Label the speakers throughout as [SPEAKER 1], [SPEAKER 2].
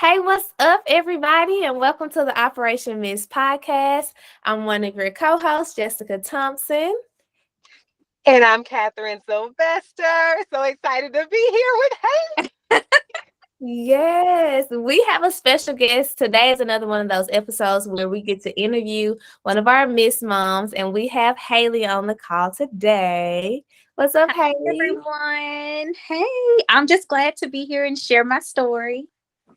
[SPEAKER 1] Hey, what's up, everybody, and welcome to the Operation M.I.S.T podcast. I'm one of your co-hosts, Jessica Thompson.
[SPEAKER 2] And I'm Catherine Sylvester. So excited to be here with
[SPEAKER 1] Yes, we have a special guest. Today is another one of those episodes where we get to interview one of our Miss Moms, and we have Haley on the call today. What's up,
[SPEAKER 3] Hi,
[SPEAKER 1] Haley?
[SPEAKER 3] everyone. Hey, I'm just glad to be here and share my story.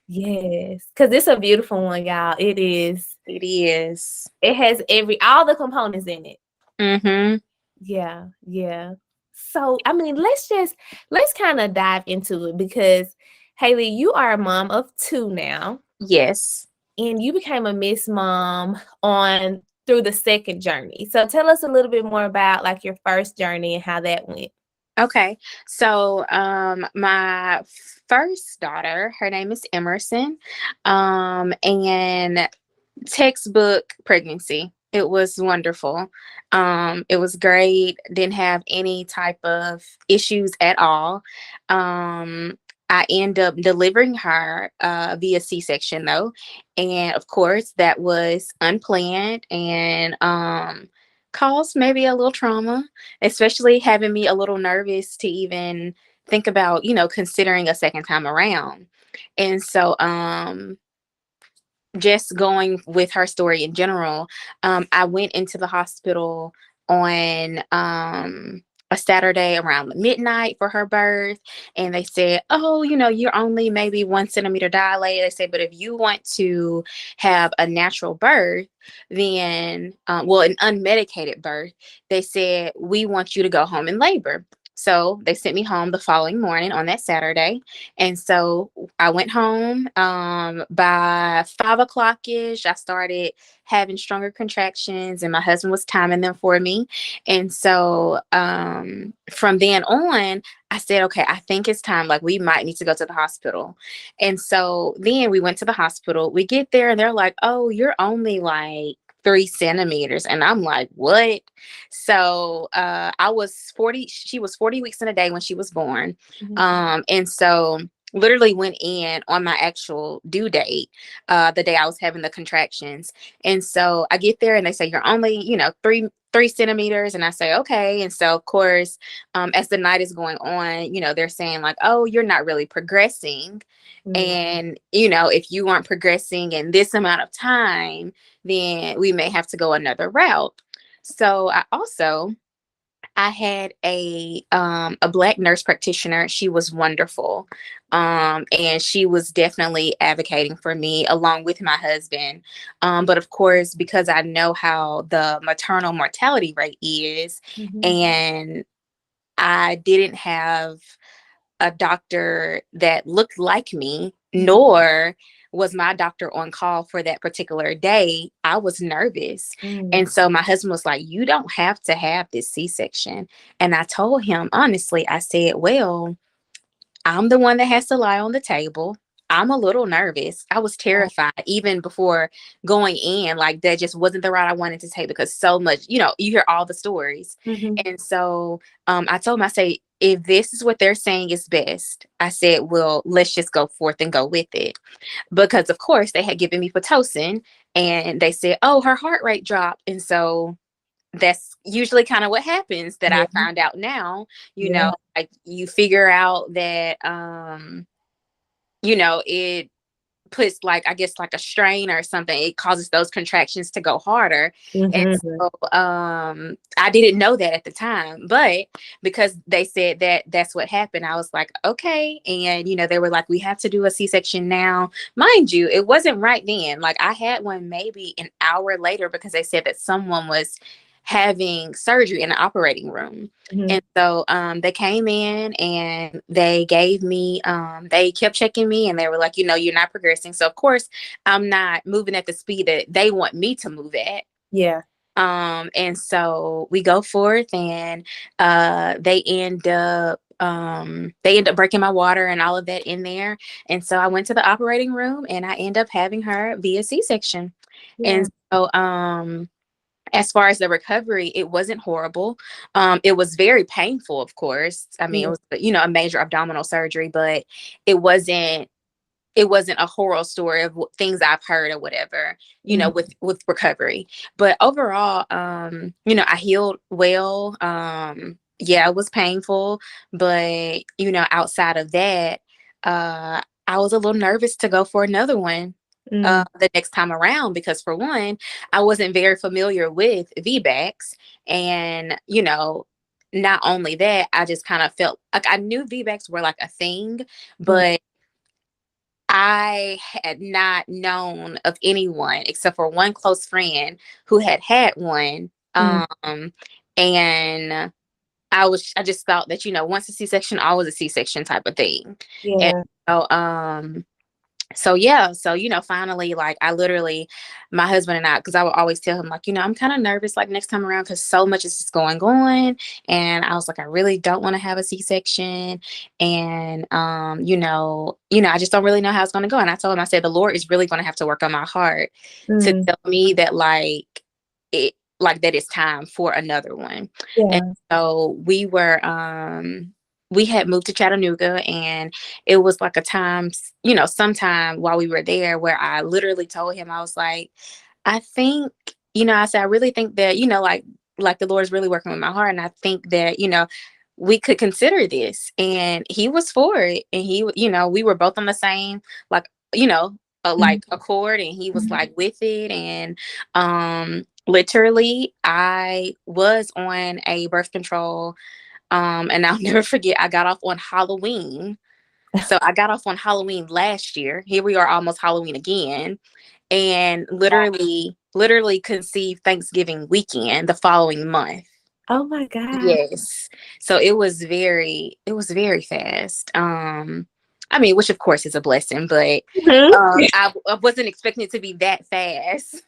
[SPEAKER 1] Yes, because it's a beautiful one, y'all. It is.
[SPEAKER 3] It is.
[SPEAKER 1] It has all the components in it.
[SPEAKER 3] Mm-hmm.
[SPEAKER 1] Yeah, yeah. So, I mean, let's kind of dive into it because Haley, you are a mom of two now,
[SPEAKER 3] Yes.
[SPEAKER 1] and you became a Miss Mom on through the second journey. So, tell us a little bit more about like your first journey and how that went.
[SPEAKER 3] Okay. So, my first daughter, her name is Emerson, and textbook pregnancy. It was wonderful. It was great. Didn't have any type of issues at all. I end up delivering her via C-section though, and of course that was unplanned and caused maybe a little trauma, especially having me a little nervous to even think about considering a second time around. And so just going with her story in general, I went into the hospital on a Saturday around midnight for her birth. And they said, oh, you're only maybe 1 centimeter dilated. They said, but if you want to have a natural birth, then, well, an unmedicated birth, they said, we want you to go home in labor. So they sent me home the following morning on that Saturday. And so I went home. By 5 o'clock ish, I started having stronger contractions, and my husband was timing them for me. And so from then on, I said, okay, I think it's time. Like, we might need to go to the hospital. And so then we went to the hospital. We get there, and they're like, oh, you're only like 3 centimeters. And I'm like, what? So I was 40, she was 40 weeks in a day when she was born. And so literally went in on my actual due date, the day I was having the contractions. And so I get there and they say, you're only, 3 centimeters. And I say, okay. And so of course, as the night is going on, they're saying like, oh, you're not really progressing. And, if you weren't progressing in this amount of time, then we may have to go another route. So I had a black nurse practitioner. She was wonderful. And she was definitely advocating for me along with my husband. But of course, because I know how the maternal mortality rate is, and I didn't have a doctor that looked like me, nor was my doctor on call for that particular day, I was nervous. And so my husband was like, you don't have to have this C-section. And I told him, honestly, I said, well, I'm the one that has to lie on the table. I'm a little nervous. I was terrified even before going in. Like, that just wasn't the route I wanted to take because so much, you hear all the stories. And so I told him, I say, if this is what they're saying is best, I said, well, let's just go forth and go with it. Because of course they had given me Pitocin and they said, oh, her heart rate dropped. And so that's usually kind of what happens that
[SPEAKER 1] Yeah.
[SPEAKER 3] I found out now,
[SPEAKER 1] Yeah.
[SPEAKER 3] like you figure out that, it puts like, I guess like a strain or something. It causes those contractions to go harder. And so I didn't know that at the time, but because they said that that's what happened, I was like, okay. And they were like, we have to do a C-section now. Mind you, it wasn't right then. Like, I had one maybe an hour later because they said that someone was having surgery in the operating room. And so they came in and they gave me, they kept checking me and they were like, you're not progressing. So of course I'm not moving at the speed that they want me to move at.
[SPEAKER 1] Yeah.
[SPEAKER 3] And so we go forth and they end up breaking my water and all of that in there. And so I went to the operating room and I end up having her via C-section.
[SPEAKER 1] Yeah.
[SPEAKER 3] And so as far as the recovery, it wasn't horrible. It was very painful, of course. I mean, it was, a major abdominal surgery, but it wasn't it wasn't a horror story of things I've heard or whatever, with recovery. But overall, I healed well. Yeah, it was painful, but outside of that, I was a little nervous to go for another one the next time around, because for one, I wasn't very familiar with VBACs, and not only that, I just kind of felt like I knew VBACs were like a thing, but I had not known of anyone except for one close friend who had had one. And I just thought that, once a C-section, always a C-section type of thing. And
[SPEAKER 1] Yeah.
[SPEAKER 3] so yeah, so finally, like, I literally, my husband and I, because I would always tell him, like, I'm kind of nervous, like, next time around, because so much is just going on, and I was like, I really don't want to have a C-section, and I just don't really know how it's going to go. And I told him, I said, the Lord is really going to have to work on my heart to tell me that, that it's time for another one.
[SPEAKER 1] Yeah.
[SPEAKER 3] And so we had moved to Chattanooga, and it was like a time, sometime while we were there, where I literally told him, I was like, I think, I said, I really think that, like the Lord's really working with my heart. And I think that, we could consider this. And he was for it. And we were both on the same, like, like accord, and he was like with it. And, literally I was on a birth control. And I'll never forget, I got off on Halloween. So I got off on Halloween last year. Here we are, almost Halloween again. And literally conceived Thanksgiving weekend the following month.
[SPEAKER 1] Oh my God.
[SPEAKER 3] Yes. So it was very fast. I mean, which of course is a blessing, but I wasn't expecting it to be that fast.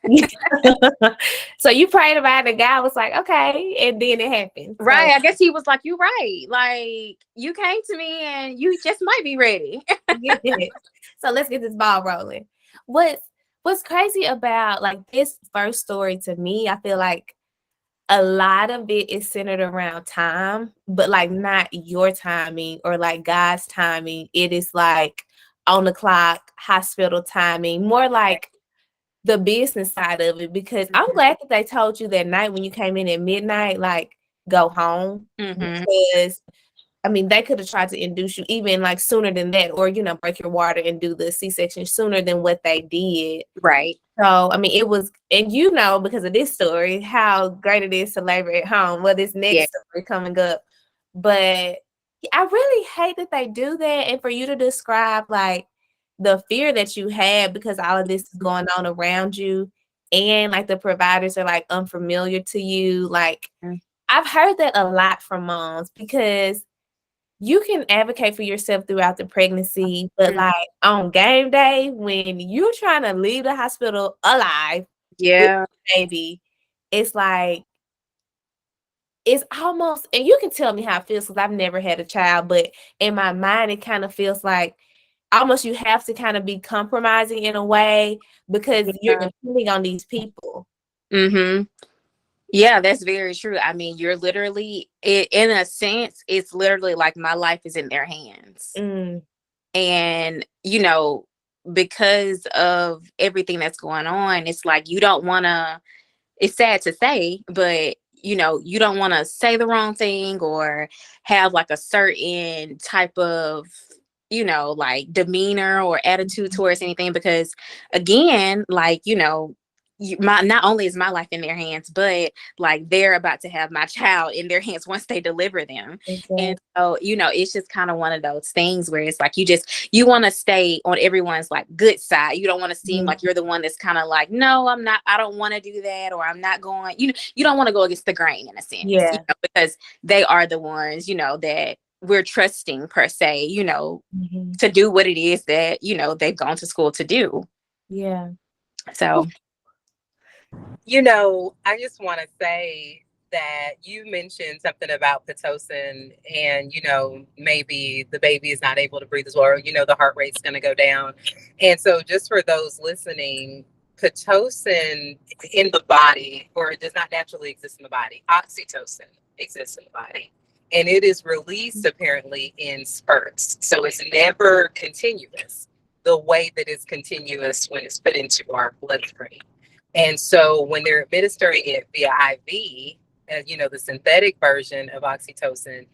[SPEAKER 1] So you prayed about it, God was like, okay, and then it happened. So.
[SPEAKER 3] Right. I guess he was like, you're right. Like, you came to me and you just might be ready.
[SPEAKER 1] So let's get this ball rolling. What's crazy about like this first story to me, I feel like a lot of it is centered around time, but like not your timing or like God's timing. It is like on the clock, hospital timing, more like the business side of it, because I'm glad that they told you that night when you came in at midnight, like, go home. Because I mean, they could have tried to induce you even like sooner than that, or break your water and do the C-section sooner than what they did.
[SPEAKER 3] Right.
[SPEAKER 1] So I mean, it was, and because of this story, how great it is to labor at home. Well, this next story coming up, but I really hate that they do that, and for you to describe like the fear that you had because all of this is going on around you, and like the providers are like unfamiliar to you. Like, I've heard that a lot from moms, because you can advocate for yourself throughout the pregnancy, but like on game day, when you're trying to leave the hospital alive with the baby, it's like, it's almost, and you can tell me how it feels because I've never had a child, but in my mind, it kind of feels like almost you have to kind of be compromising in a way because you're depending on these people.
[SPEAKER 3] Yeah, that's very true. I mean, you're literally, in a sense, it's literally like my life is in their hands. And, because of everything that's going on, it's like you don't want to, it's sad to say, but, you don't want to say the wrong thing or have like a certain type of, like demeanor or attitude towards anything, because again, like, not only is my life in their hands, but like they're about to have my child in their hands once they deliver them. And so, it's just kind of one of those things where it's like you want to stay on everyone's like good side. You don't want to seem like you're the one that's kind of like, no, I'm not, I don't want to do that, or I'm not going, you don't want to go against the grain in a sense, because they are the ones, that we're trusting per se, to do what it is that, they've gone to school to do. So
[SPEAKER 2] I just want to say that you mentioned something about Pitocin, and, maybe the baby is not able to breathe as well, or, the heart rate's going to go down. And so just for those listening, Pitocin in the body, or it does not naturally exist in the body. Oxytocin exists in the body. And it is released apparently in spurts. So it's never continuous. the way that it's continuous when it's put into our bloodstream. And so when they're administering it via IV, the synthetic version of oxytocin,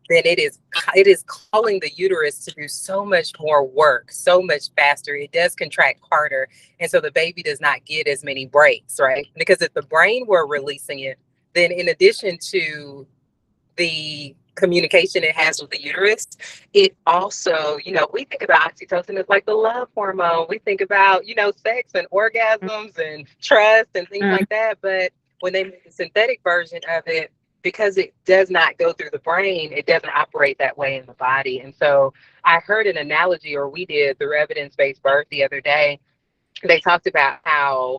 [SPEAKER 2] then it is calling the uterus to do so much more work, so much faster. It does contract harder, and so the baby does not get as many breaks, right? Because if the brain were releasing it, then in addition to the communication it has with the uterus, it also, we think about oxytocin as like the love hormone. We think about, sex and orgasms and trust and things
[SPEAKER 3] Mm-hmm.
[SPEAKER 2] like that. But when they make the synthetic version of it, because it does not go through the brain, it doesn't operate that way in the body. And so I heard an analogy, or we did through evidence-based birth the other day. They talked about how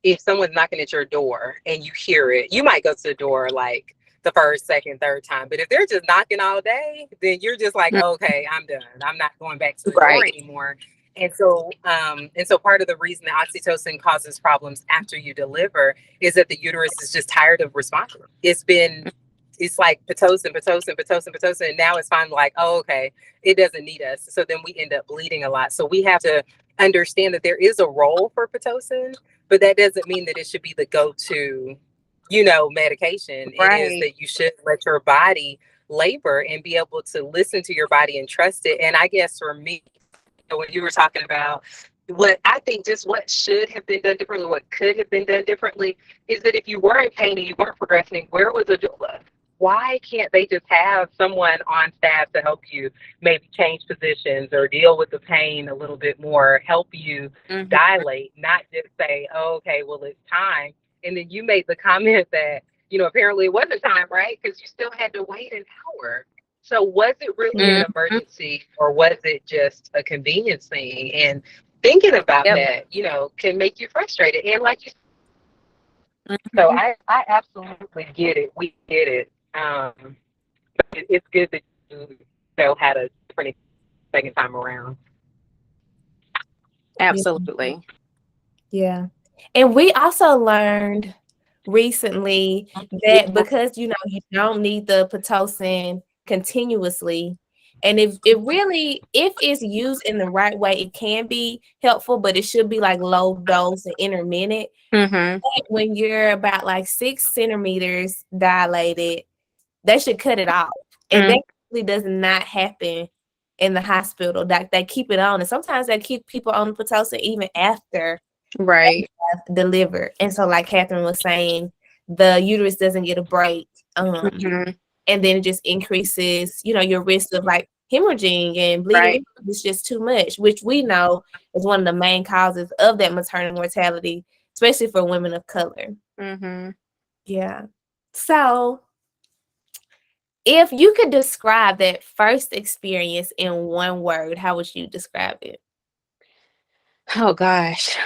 [SPEAKER 2] if someone's knocking at your door and you hear it, you might go to the door like the first, second, third time. But if they're just knocking all day, then you're just like, okay, I'm done. I'm not going back to the door anymore. And so part of the reason that oxytocin causes problems after you deliver is that the uterus is just tired of responding. It's like Pitocin. And now it's finally like, oh, okay, it doesn't need us. So then we end up bleeding a lot. So we have to understand that there is a role for Pitocin, but that doesn't mean that it should be the go-to, medication. It is that you should let your body labor and be able to listen to your body and trust it. And I guess for me, when you were talking about what I think just what should have been done differently, what could have been done differently, is that if you were in pain and you weren't progressing, where was a doula? Why can't they just have someone on staff to help you maybe change positions or deal with the pain a little bit more, help you dilate, not just say, oh, okay, well, it's time. And then you made the comment that, apparently it wasn't time, right? Because you still had to wait an hour. So was it really an emergency, or was it just a convenience thing? And thinking about that, can make you frustrated. And like you said, so I absolutely get it. We get it. But it's good that you had a different second time around.
[SPEAKER 3] Absolutely.
[SPEAKER 1] Yeah. And we also learned recently that because you don't need the Pitocin continuously, and if it's used in the right way, it can be helpful, but it should be like low dose and intermittent. When you're about like 6 centimeters dilated, they should cut it off. And that really does not happen in the hospital. That they keep it on, and sometimes they keep people on Pitocin even after delivered. And so, like Catherine was saying, the uterus doesn't get a break, and then it just increases, your risk of like hemorrhaging and bleeding. It's just too much, which we know is one of the main causes of that maternal mortality, especially for women of color. Yeah. So, if you could describe that first experience in one word, how would you describe it?
[SPEAKER 3] Oh gosh.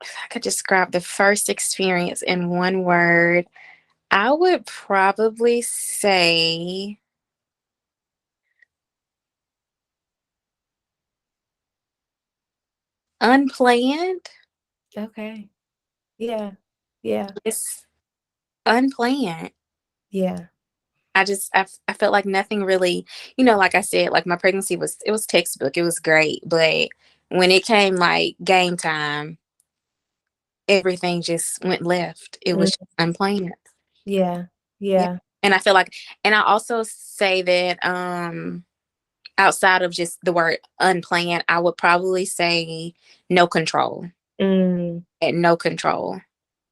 [SPEAKER 3] If I could describe the first experience in one word, I would probably say unplanned.
[SPEAKER 1] Okay. Yeah. Yeah.
[SPEAKER 3] It's unplanned.
[SPEAKER 1] Yeah.
[SPEAKER 3] I felt like nothing really, like I said, like my pregnancy was textbook. It was great. But when it came like game time, everything just went left. It was unplanned.
[SPEAKER 1] Yeah. Yeah.
[SPEAKER 3] And I feel like, and I also say that outside of just the word unplanned, I would probably say no control. And no control.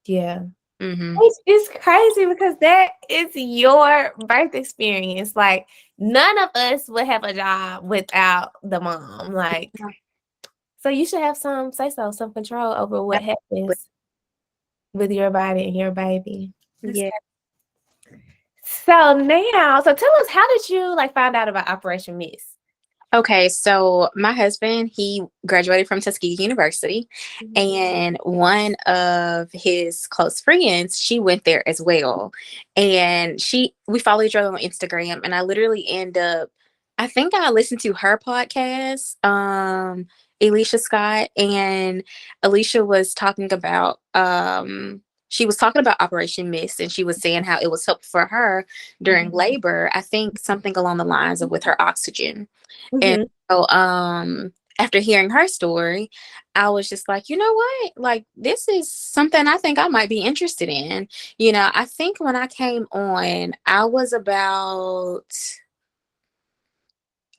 [SPEAKER 1] Yeah. It's crazy because that is your birth experience. Like, none of us would have a job without the mom. Like, so you should have some control over what happens with your body and your baby. So tell us, how did you find out about Operation M.I.S.T?
[SPEAKER 3] Okay, so my husband, he graduated from Tuskegee University, and one of his close friends, she went there as well. And we followed each other on Instagram, and I literally I think I listened to her podcast, Alicia Scott, and Alicia was talking about she was talking about Operation M.I.S.T, and she was saying how it was helpful for her during labor. I think something along the lines of with her oxygen. And
[SPEAKER 1] Mhm.
[SPEAKER 3] so after hearing her story, I was just like, you know what? Like, this is something I think I might be interested in. I think when I came on,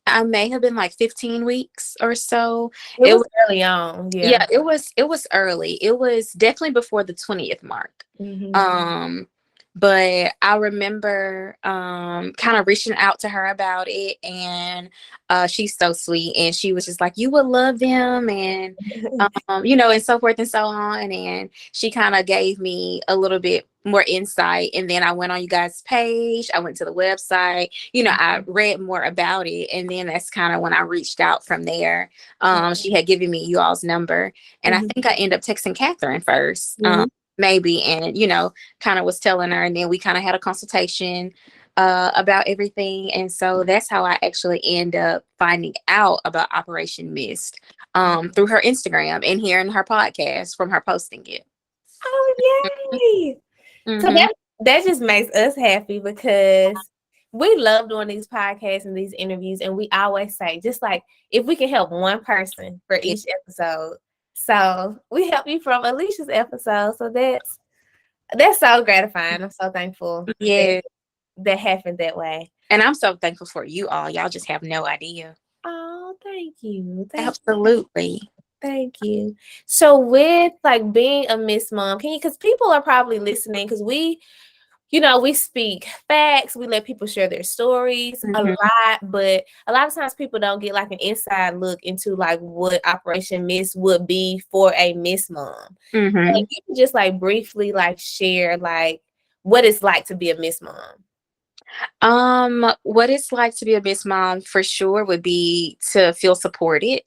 [SPEAKER 3] I may have been like 15 weeks or so.
[SPEAKER 1] It
[SPEAKER 3] It
[SPEAKER 1] was
[SPEAKER 3] was,
[SPEAKER 1] early on, yeah.
[SPEAKER 3] yeah, it was early. It was definitely before the 20th mark.
[SPEAKER 1] Mhm.
[SPEAKER 3] Um, but I remember kind of reaching out to her about it, and she's so sweet, and she was just like, you would love them, and and so forth and so on. And she kind of gave me a little bit more insight. And then I went on you guys' page, I went to the website, I read more about it, and then that's kind of when I reached out from there. She had given me you all's number, and I
[SPEAKER 1] Mhm.
[SPEAKER 3] think I ended up texting Catherine first.
[SPEAKER 1] Mhm.
[SPEAKER 3] Maybe, and kind of was telling her, and then we kind of had a consultation about everything. And so that's how I actually end up finding out about Operation M.I.S.T, through her Instagram and hearing her podcast from her posting it.
[SPEAKER 1] Oh, yay! So
[SPEAKER 3] Mm-hmm.
[SPEAKER 1] that just makes us happy because we love doing these podcasts and these interviews, and we always say, just like, if we can help one person for
[SPEAKER 3] Yeah.
[SPEAKER 1] each episode. So we help you from Alicia's episode. So that's so gratifying. I'm so thankful that
[SPEAKER 3] Yeah.
[SPEAKER 1] that happened that way.
[SPEAKER 3] And I'm so thankful for you all. Y'all just have no idea.
[SPEAKER 1] Oh, thank you.
[SPEAKER 3] Absolutely.
[SPEAKER 1] Thank you. So with like being a Miss Mom, can you, because people are probably listening, because we speak facts, we let people share their stories a
[SPEAKER 3] Mm-hmm.
[SPEAKER 1] lot, but a lot of times people don't get like an inside look into like what Operation Miss would be for a Miss Mom.
[SPEAKER 3] Mm-hmm.
[SPEAKER 1] Like you can just like briefly like share like what it's like to be a Miss Mom.
[SPEAKER 3] What it's like to be a Miss Mom for sure would be to feel supported.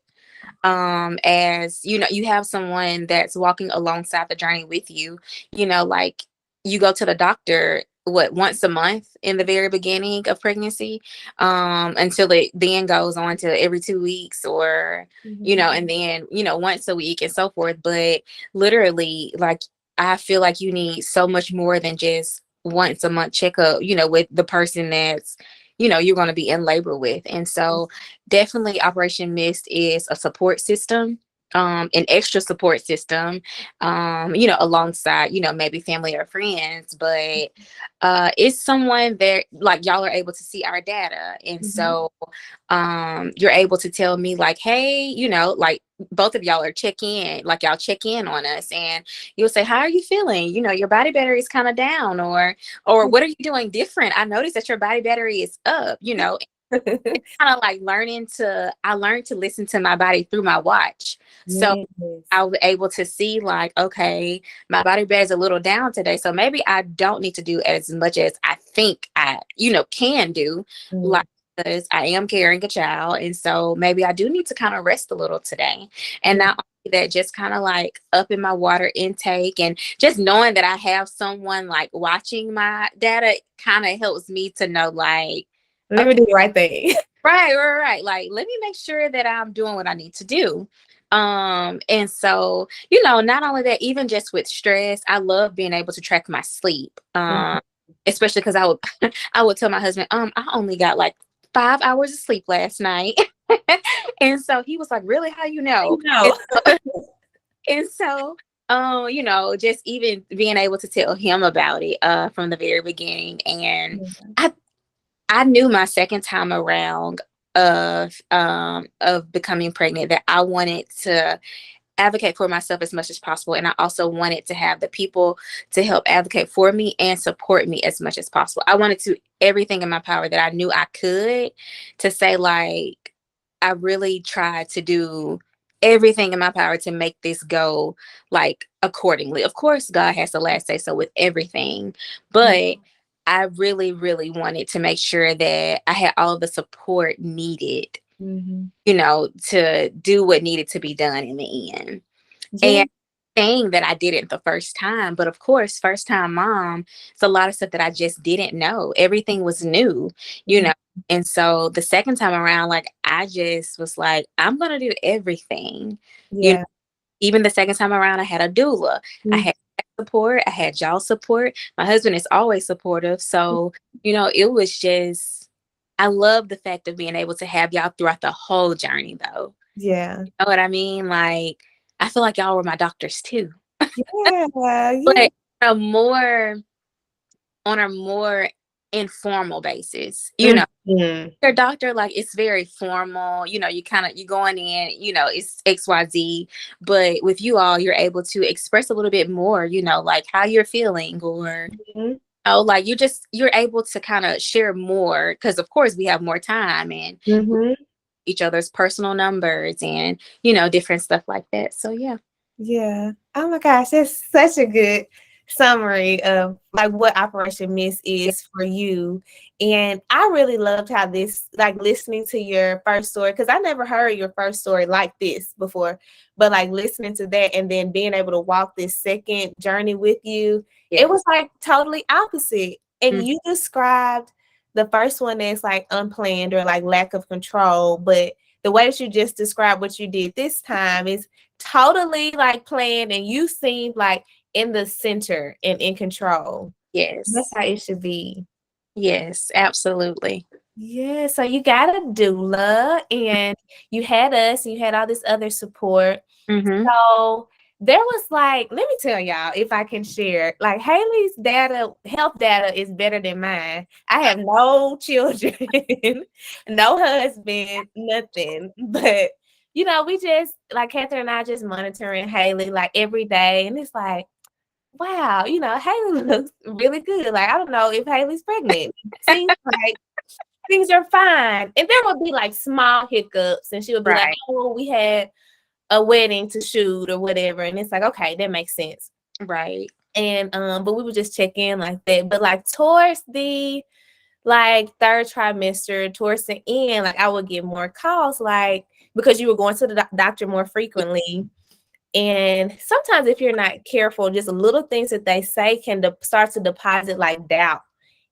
[SPEAKER 3] As you have someone that's walking alongside the journey with you. Like, you go to the doctor once a month in the very beginning of pregnancy, until it then goes on to every 2 weeks, or
[SPEAKER 1] Mhm.
[SPEAKER 3] and then once a week and so forth. But literally, like, I feel like you need so much more than just once a month checkup, with the person that's you're going to be in labor with. And so definitely Operation Mist is a support system, an extra support system, alongside, maybe family or friends. But it's someone that, like, y'all are able to see our data. And
[SPEAKER 1] Mhm.
[SPEAKER 3] so you're able to tell me, like, hey, like, both of y'all are like, y'all check in on us, and you'll say, how are you feeling? Your body battery is kind of down, or what are you doing different? I noticed that your body battery is up. It's kind of like I learned to listen to my body through my watch. So
[SPEAKER 1] Yes.
[SPEAKER 3] I was able to see, like, okay, my body battery is a little down today. So maybe I don't need to do as much as I think I, can do.
[SPEAKER 1] Mm.
[SPEAKER 3] Like, because I am carrying a child. And so maybe I do need to kind of rest a little today. And
[SPEAKER 1] Mm.
[SPEAKER 3] not only that, just kind of like upping my water intake, and just knowing that I have someone like watching my data kind of helps me to know, like,
[SPEAKER 1] Let me
[SPEAKER 3] okay,
[SPEAKER 1] do the right thing.
[SPEAKER 3] right. Like, let me make sure that I'm doing what I need to do. And so, not only that, even just with stress, I love being able to track my sleep.
[SPEAKER 1] Mhm.
[SPEAKER 3] Especially because I would tell my husband, I only got like 5 hours of sleep last night. And so he was like, really, how you know? And
[SPEAKER 1] No.
[SPEAKER 3] and so, just even being able to tell him about it from the very beginning. And I I knew my second time around of becoming pregnant that I wanted to advocate for myself as much as possible, and I also wanted to have the people to help advocate for me and support me as much as possible. I wanted to everything in my power that I knew I could, to say, like, I really tried to do everything in my power to make this go, like, accordingly. Of course, God has the last say so with everything, but I really, really wanted to make sure that I had all the support needed,
[SPEAKER 1] Mhm.
[SPEAKER 3] to do what needed to be done in the end.
[SPEAKER 1] Yeah.
[SPEAKER 3] And saying that I did it the first time, but of course, first time mom, it's a lot of stuff that I just didn't know. Everything was new, you
[SPEAKER 1] Mhm.
[SPEAKER 3] know. And so the second time around, like, I just was like, I'm gonna do everything. You know,
[SPEAKER 1] Yeah.
[SPEAKER 3] even the second time around, I had a doula. I
[SPEAKER 1] Mhm.
[SPEAKER 3] had support. I had y'all support. My husband is always supportive. So, it was just, I love the fact of being able to have y'all throughout the whole journey, though.
[SPEAKER 1] Yeah.
[SPEAKER 3] You know what I mean? Like, I feel like y'all were my doctors too.
[SPEAKER 1] Yeah.
[SPEAKER 3] But on a more informal basis,
[SPEAKER 1] Mm-hmm.
[SPEAKER 3] your doctor, like, it's very formal, you going in, it's XYZ, but with you all, you're able to express a little bit more, like how you're feeling, or
[SPEAKER 1] Mm-hmm.
[SPEAKER 3] like you're able to kind of share more, because of course we have more time, and
[SPEAKER 1] Mm-hmm.
[SPEAKER 3] each other's personal numbers, and different stuff like that. So yeah.
[SPEAKER 1] Yeah. Oh my gosh, that's such a good summary of like what Operation Miss
[SPEAKER 3] Yeah.
[SPEAKER 1] is for you. And I really loved how this, like listening to your first story, because I never heard your first story like this before, but like listening to that and then being able to walk this second journey with you, it was
[SPEAKER 3] Yes.
[SPEAKER 1] like totally opposite. And
[SPEAKER 3] Mhm.
[SPEAKER 1] you described the first one as like unplanned or like lack of control, but the way that you just described what you did this time is totally like planned, and you seemed like in the center and in control. That's
[SPEAKER 3] Yes.
[SPEAKER 1] how it should be.
[SPEAKER 3] Yes, absolutely.
[SPEAKER 1] Yeah, so you got a doula and you had us, and you had all this other support.
[SPEAKER 3] Mm-hmm.
[SPEAKER 1] So there was like, let me tell y'all if I can share, like Haley's data, health data is better than mine. I have no children, no husband, nothing. But we just like Catherine and I just monitoring Haley like every day. And it's like, wow, Haley looks really good. Like, I don't know if Haley's pregnant. It seems like things are fine. And there will be like small hiccups, and she would be like,
[SPEAKER 3] Right.
[SPEAKER 1] oh, we had a wedding to shoot or whatever. And it's like, okay, that makes sense.
[SPEAKER 3] Right.
[SPEAKER 1] And but we would just check in like that. But like towards the like third trimester, towards the end, like I would get more calls, like because you were going to the doctor more frequently. And sometimes if you're not careful, just little things that they say can start to deposit like doubt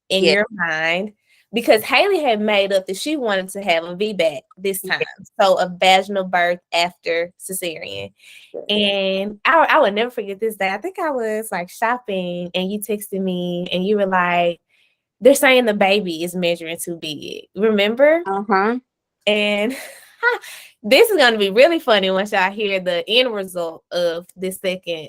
[SPEAKER 1] in
[SPEAKER 3] Yeah.
[SPEAKER 1] your mind, because Haley had made up that she wanted to have a VBAC this time. So a vaginal birth after cesarean. And I would never forget this day. I think I was like shopping and you texted me and you were like, they're saying the baby is measuring too big. Remember?
[SPEAKER 3] Uh-huh.
[SPEAKER 1] And this is going to be really funny once y'all hear the end result of this second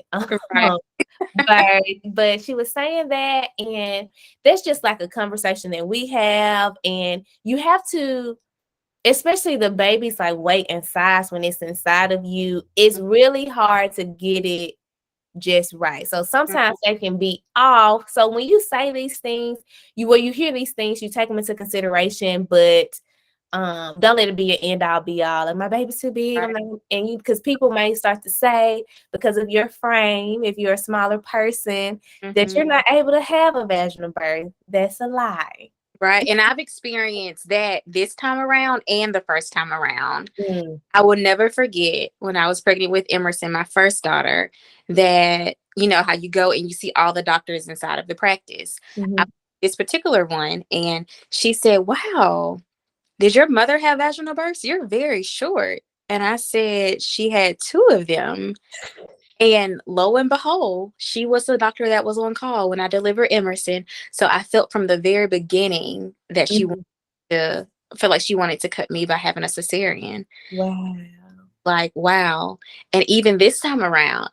[SPEAKER 3] Right.
[SPEAKER 1] but she was saying that, and that's just like a conversation that we have, and you have to, especially the baby's like weight and size when it's inside of you, it's really hard to get it just right. So sometimes they can be off. So when you say these things, you hear these things, you take them into consideration, but don't let it be an end all be all. Like, my baby's too big.
[SPEAKER 3] Right.
[SPEAKER 1] And you, because people may start to say, because of your frame, if you're a smaller person, that
[SPEAKER 3] Mm-hmm.
[SPEAKER 1] you're not able to have a vaginal birth. That's a lie.
[SPEAKER 3] Right. And I've experienced that this time around and the first time around.
[SPEAKER 1] Mm.
[SPEAKER 3] I will never forget when I was pregnant with Emerson, my first daughter, that, how you go and you see all the doctors inside of the practice.
[SPEAKER 1] Mhm.
[SPEAKER 3] This particular one, and she said, wow, did your mother have vaginal births? You're very short. And I said, she had two of them. And lo and behold, she was the doctor that was on call when I delivered Emerson. So I felt from the very beginning that she wanted
[SPEAKER 1] Mhm.
[SPEAKER 3] to feel like she wanted to cut me by having a cesarean.
[SPEAKER 1] Wow.
[SPEAKER 3] Like, wow. And even this time around,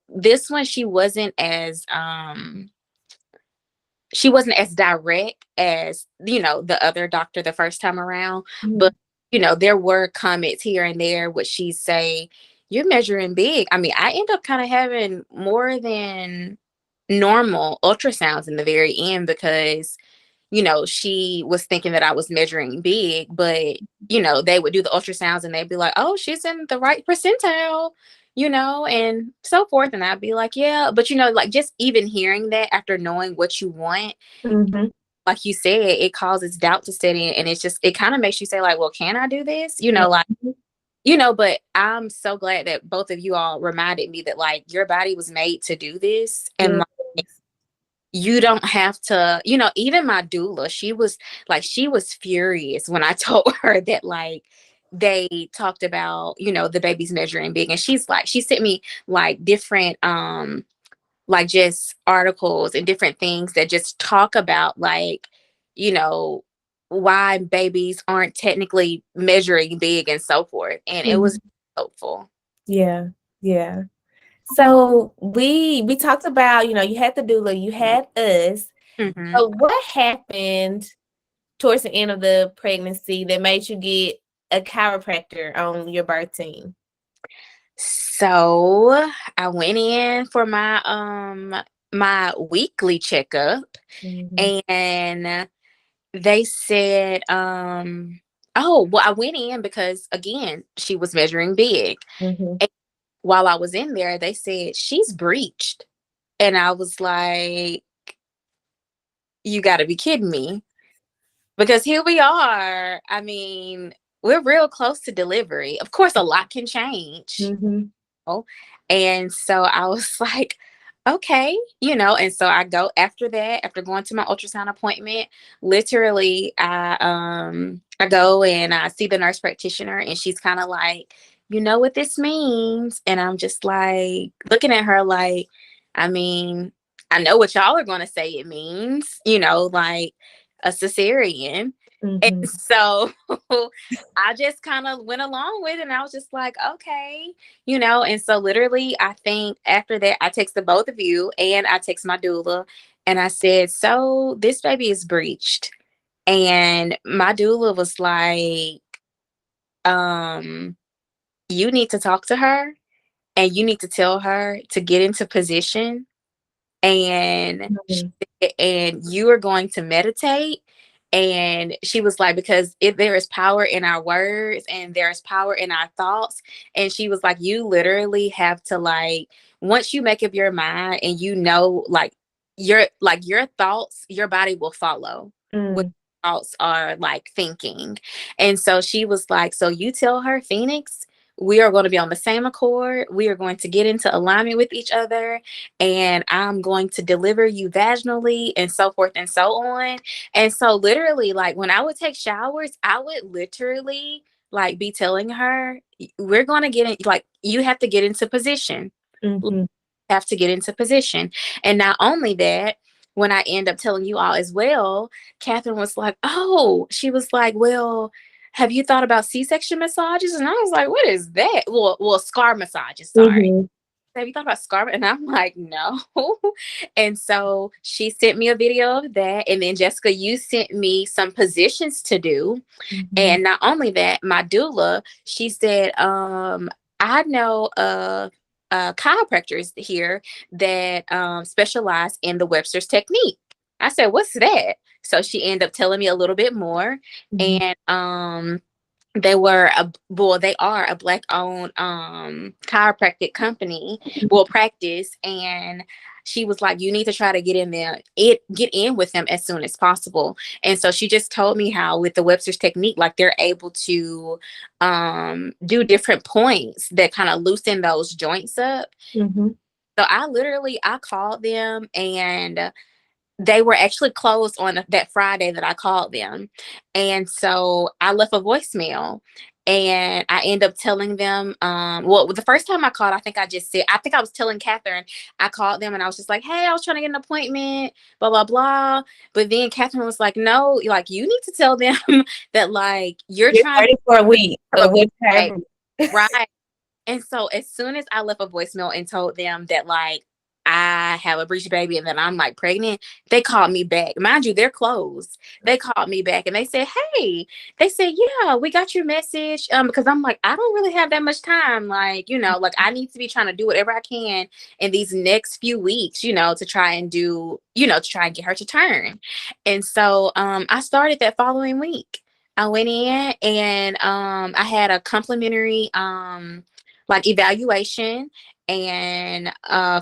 [SPEAKER 3] this one, she wasn't as direct as, the other doctor the first time around. But,
[SPEAKER 1] Mhm.
[SPEAKER 3] there were comments here and there which she say, you're measuring big. I mean, I end up kind of having more than normal ultrasounds in the very end, because she was thinking that I was measuring big, but, they would do the ultrasounds and they'd be like, oh, she's in the right percentile, and so forth. And I'd be like, yeah, but, like, just even hearing that after knowing what you want,
[SPEAKER 1] Mhm.
[SPEAKER 3] like you said, it causes doubt to set in. And it kind of makes you say, like, well, can I do this? Like,
[SPEAKER 1] Mhm.
[SPEAKER 3] but I'm so glad that both of you all reminded me that, like, your body was made to do this. And
[SPEAKER 1] Yes.
[SPEAKER 3] like, you don't have to, even my doula, she was furious when I told her that, like, they talked about, the baby's measuring big. And she's like, she sent me like different like just articles and different things that just talk about like, you know, why babies aren't technically measuring big and so forth. And it was helpful.
[SPEAKER 1] Yeah. Yeah. So we talked about, you had the doula, you had us.
[SPEAKER 3] Mm-hmm.
[SPEAKER 1] So what happened towards the end of the pregnancy that made you get a chiropractor on your birth team?
[SPEAKER 3] So I went in for my weekly checkup,
[SPEAKER 1] Mm-hmm.
[SPEAKER 3] and they said, oh, well, I went in because again, she was measuring big.
[SPEAKER 1] Mm-hmm.
[SPEAKER 3] And while I was in there, they said she's breached. And I was like, you got to be kidding me. Because here we are. I mean, we're real close to delivery. Of course, a lot can change.
[SPEAKER 1] Mm-hmm.
[SPEAKER 3] And so I was like, okay, and so I go after that, after going to my ultrasound appointment, literally I go and I see the nurse practitioner, and she's kind of like, you know what this means? And I'm just like looking at her like, I mean, I know what y'all are going to say it means, like a cesarean. And
[SPEAKER 1] Mm-hmm.
[SPEAKER 3] so I just kind of went along with it, and I was just like, okay, and so literally I think after that I texted both of you and I texted my doula, and I said, so this baby is breached. And my doula was like, um, you need to talk to her, and you need to tell her to get into position, and
[SPEAKER 1] Mm-hmm.
[SPEAKER 3] and you are going to meditate. And she was like, because if there is power in our words and there's power in our thoughts, and she was like, you literally have to, like, once you make up your mind and like your thoughts, your body will follow what
[SPEAKER 1] Mm-hmm.
[SPEAKER 3] thoughts are like thinking. And so she was like, so you tell her, Phoenix, we are going to be on the same accord. We are going to get into alignment with each other, and I'm going to deliver you vaginally and so forth and so on. And so literally, like when I would take showers, I would literally like be telling her, we're going to get in, like, you have to get into position.
[SPEAKER 1] Mm-hmm.
[SPEAKER 3] Have to get into position. And not only that, when I end up telling you all as well, Catherine was like, oh, she was like, well, have you thought about C-section massages? And I was like, what is that? Well, scar massages, sorry.
[SPEAKER 1] Mm-hmm.
[SPEAKER 3] Have you thought about scar? And I'm like, no. And so she sent me a video of that. And then Jessica, you sent me some positions to do.
[SPEAKER 1] Mm-hmm.
[SPEAKER 3] And not only that, my doula, she said, I know chiropractors here that specialize in the Webster's technique. I said, what's that? So she ended up telling me a little bit more.
[SPEAKER 1] Mm-hmm.
[SPEAKER 3] And they are a black owned chiropractic company, practice. And she was like, you need to try to get in there, get in with them as soon as possible. And so she just told me how with the Webster's technique, like they're able to do different points that kind of loosen those joints up.
[SPEAKER 1] Mm-hmm.
[SPEAKER 3] So I called them, and they were actually closed on that Friday that I called them. And so I left a voicemail, and I end up telling them, well, the first time I called, I think I was telling Catherine, I called them and I was just like, hey, I was trying to get an appointment, blah, blah, blah. But then Catherine was like, no, like, you need to tell them that, like, you're
[SPEAKER 1] Get
[SPEAKER 3] trying
[SPEAKER 1] ready for a week
[SPEAKER 3] to
[SPEAKER 1] or
[SPEAKER 3] right,
[SPEAKER 1] whatever.
[SPEAKER 3] right. And so as soon as I left a voicemail and told them that, like, I have a breech baby and that I'm like pregnant, they called me back. Mind you, they're closed. They called me back and they said, hey, they said, yeah, we got your message. Because I'm like, I don't really have that much time. Like, like I need to be trying to do whatever I can in these next few weeks, to try and do, to try and get her to turn. And so I started that following week. I went in and I had a complimentary like evaluation. And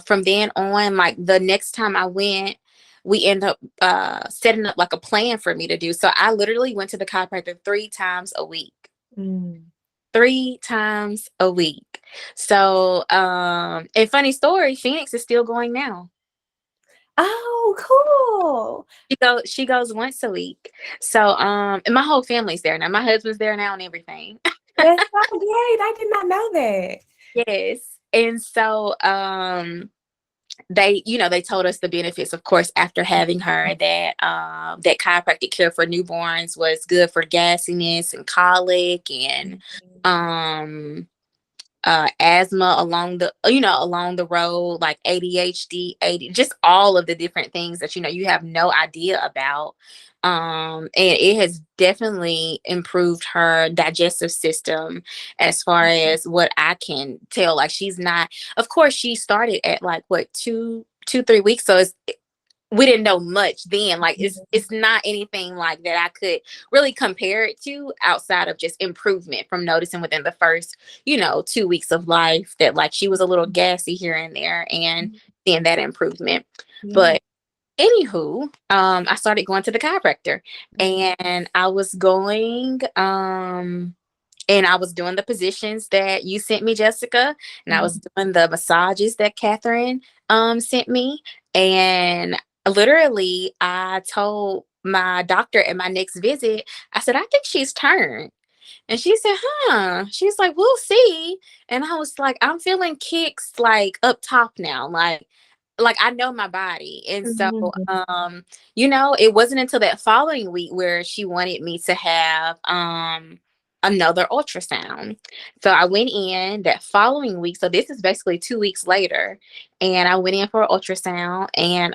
[SPEAKER 3] from then on, like the next time I went, we end up setting up like a plan for me to do. So I literally went to the chiropractor 3 times a week.
[SPEAKER 1] Mm.
[SPEAKER 3] 3 times a week. So and funny story, Phoenix is still going now.
[SPEAKER 1] Oh, cool.
[SPEAKER 3] She goes once a week. So and my whole family's there now. My husband's there now and everything.
[SPEAKER 1] That's so great. I did not know that.
[SPEAKER 3] Yes. And so they, they told us the benefits, of course, after having her, that that chiropractic care for newborns was good for gassiness and colic and um asthma along the along the road, like ADHD, just all of the different things that you have no idea about. And it has definitely improved her digestive system, as far as what I can tell. Like, she's not, of course, she started at like what, 3 weeks, so we didn't know much then. Like, it's not anything like that I could really compare it to, outside of just improvement from noticing within the first 2 weeks of life that, like, she was a little gassy here and there, and seeing that improvement. But anywho, I started going to the chiropractor, and I was going and I was doing the positions that you sent me, Jessica, and I was doing the massages that Catherine sent me. And literally, I told my doctor at my next visit, I said, I think she's turned. And she said, huh? She's like, we'll see. And I was like, I'm feeling kicks like up top now. Like I know my body. And so it wasn't until that following week where she wanted me to have another ultrasound. So I went in that following week. So this is basically 2 weeks later. And I went in for an ultrasound, and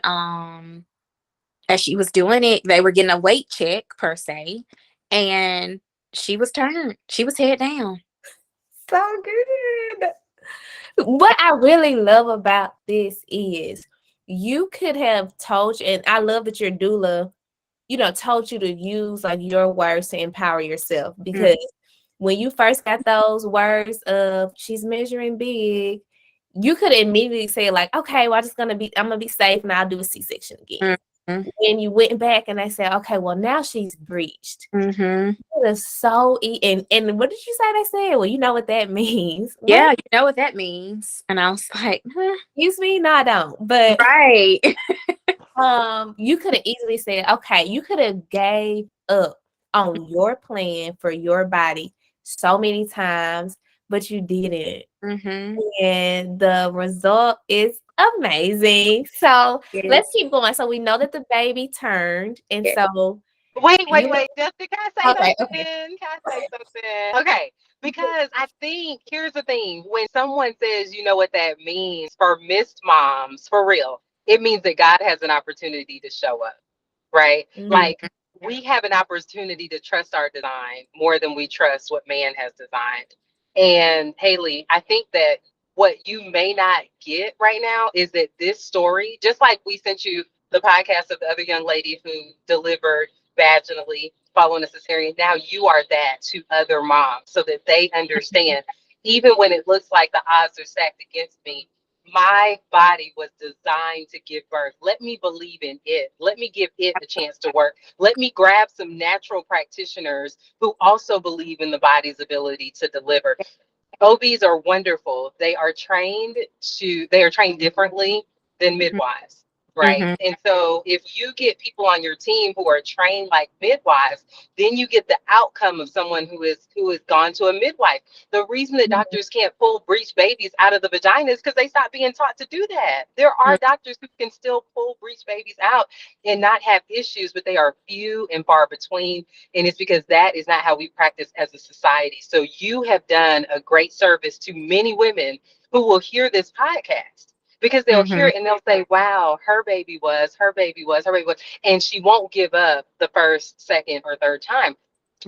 [SPEAKER 3] as she was doing it, they were getting a weight check per se. And she was turned. She was head down.
[SPEAKER 1] So good. What I really love about this is you could have told, and I love that your doula, told you to use like your words to empower yourself, because when you first got those words of she's measuring big, you could immediately say like, okay, well, I'm gonna be safe and I'll do a C-section again. When you went back and they said, okay, well, now she's breached. It is so and what did you say they said? Well, you know what that means.
[SPEAKER 3] Yeah,
[SPEAKER 1] What?
[SPEAKER 3] you know what that means. And I was like, huh.
[SPEAKER 1] Excuse me? No, I don't. But
[SPEAKER 3] Right.
[SPEAKER 1] you could have easily said, okay, you could have gave up on your plan for your body so many times, but you didn't. And the result is amazing. So let's keep going. So we know that the baby turned, and so
[SPEAKER 2] Wait. Jessica, can I say
[SPEAKER 1] okay.
[SPEAKER 2] something? Can I say something? Okay. Because I think, here's the thing. When someone says, you know what that means, for missed moms, for real, it means that God has an opportunity to show up, right? Like, we have an opportunity to trust our design more than we trust what man has designed. And Haley, I think that what you may not get right now is that this story, just like we sent you the podcast of the other young lady who delivered vaginally following a cesarean, now you are that to other moms so that they understand, even when it looks like the odds are stacked against me, my body was designed to give birth. Let me believe in it. Let me give it a chance to work. Let me grab some natural practitioners who also believe in the body's ability to deliver. OBs are wonderful. They are trained differently than midwives, right? And so if you get people on your team who are trained like midwives, then you get the outcome of someone who has gone to a midwife. The reason that doctors can't pull breech babies out of the vagina is because they stopped being taught to do that. There are doctors who can still pull breech babies out and not have issues, but they are few and far between. And it's because that is not how we practice as a society. So you have done a great service to many women who will hear this podcast, because they'll hear it and they'll say, wow, her baby was. And she won't give up the first, second, or third time.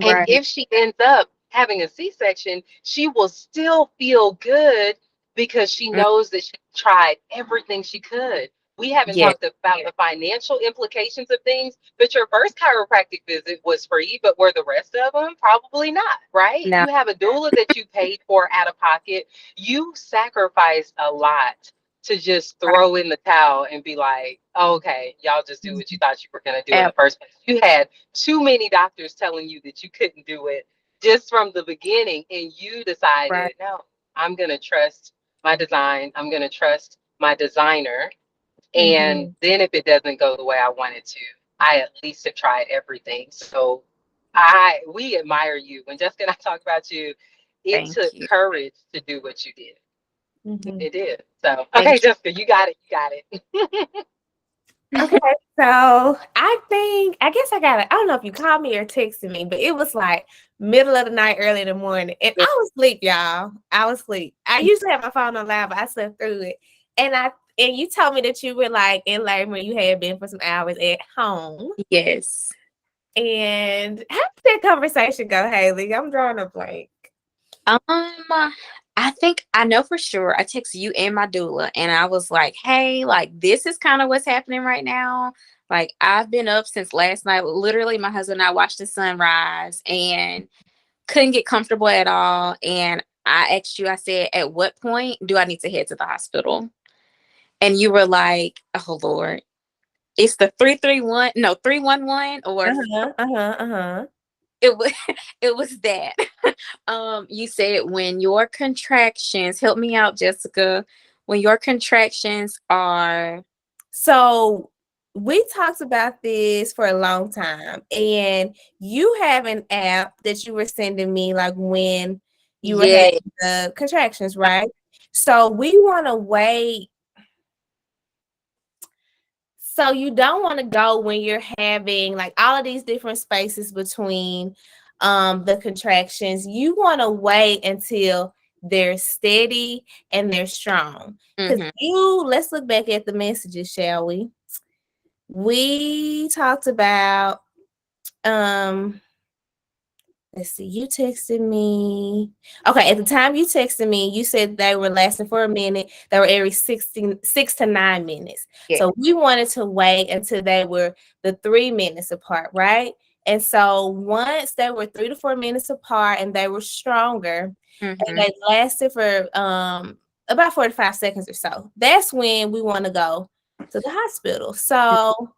[SPEAKER 2] And
[SPEAKER 3] Right.
[SPEAKER 2] if she ends up having a C-section, she will still feel good because she knows that she tried everything she could. We haven't
[SPEAKER 3] Yeah.
[SPEAKER 2] talked about the financial implications of things, but your first chiropractic visit was free, but were the rest of them? Probably not, right?
[SPEAKER 3] No.
[SPEAKER 2] You have a doula that you paid for out of pocket. You sacrificed a lot to just throw in the towel and be like, oh, okay, y'all just do what you thought you were going to do in the first place. You had too many doctors telling you that you couldn't do it just from the beginning, and you decided, no, I'm going to trust my design. I'm going to trust my designer. And then if it doesn't go the way I want it to, I at least have tried everything. So we admire you. When Jessica and I talk about you, it
[SPEAKER 3] Thank
[SPEAKER 2] took
[SPEAKER 3] you.
[SPEAKER 2] courage to do what you did.
[SPEAKER 1] Mhm.
[SPEAKER 2] It did. So, okay,
[SPEAKER 3] Thank
[SPEAKER 2] Jessica, you got it. You got it.
[SPEAKER 1] Okay, so I guess I got it. I don't know if you called me or texted me, but it was like middle of the night, early in the morning, and
[SPEAKER 3] you.
[SPEAKER 1] I was asleep, y'all. I was asleep. I usually have my phone on loud, but I slept through it. And you told me that you were like in labor and you had been for some hours at home.
[SPEAKER 3] Yes.
[SPEAKER 1] And how did that conversation go, Haley? I'm drawing a blank.
[SPEAKER 3] Um, I think I know for sure. I texted you and my doula, and I was like, "Hey, like this is kind of what's happening right now. Like I've been up since last night. Literally, my husband and I watched the sunrise and couldn't get comfortable at all. And I asked you. I said, "At what point do I need to head to the hospital?" And you were like, "Oh Lord, it's the 331, no 311, or
[SPEAKER 1] Uh-huh, uh-huh, uh-huh.
[SPEAKER 3] it was it was that." You said when your contractions, help me out, Jessica, when your contractions are
[SPEAKER 1] So we talked about this for a long time, and you have an app that you were sending me like when you were
[SPEAKER 3] yeah.
[SPEAKER 1] having the contractions, right? So we want to wait. So you don't want to go when you're having like all of these different spaces between the contractions. You want to wait until they're steady and they're strong. Because
[SPEAKER 3] Mm-hmm.
[SPEAKER 1] let's look back at the messages, shall we? We talked about um let's see, you texted me. Okay, at the time you texted me, you said they were lasting for a minute. They were every 6 to 9 minutes.
[SPEAKER 3] Yeah.
[SPEAKER 1] So we wanted to wait until they were the 3 minutes apart, right? And so once they were 3 to 4 minutes apart and they were stronger and
[SPEAKER 3] Mm-hmm.
[SPEAKER 1] they lasted for about 45 seconds or so, that's when we want to go to the hospital. So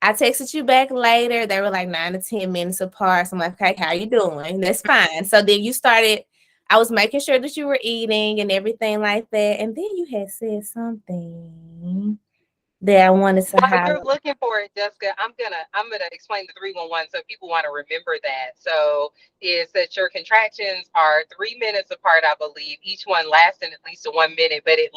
[SPEAKER 1] I texted you back later. They were like 9 to 10 minutes apart. So I'm like, okay, how you doing? That's fine. So then you started, I was making sure that you were eating and everything like that. And then you had said something that I wanted to
[SPEAKER 2] While
[SPEAKER 1] highlight.
[SPEAKER 2] you're looking for it, Jessica, I'm gonna explain the 311 so people want to remember that. So is that your contractions are 3 minutes apart, I believe, each one lasting at least 1 minute, but it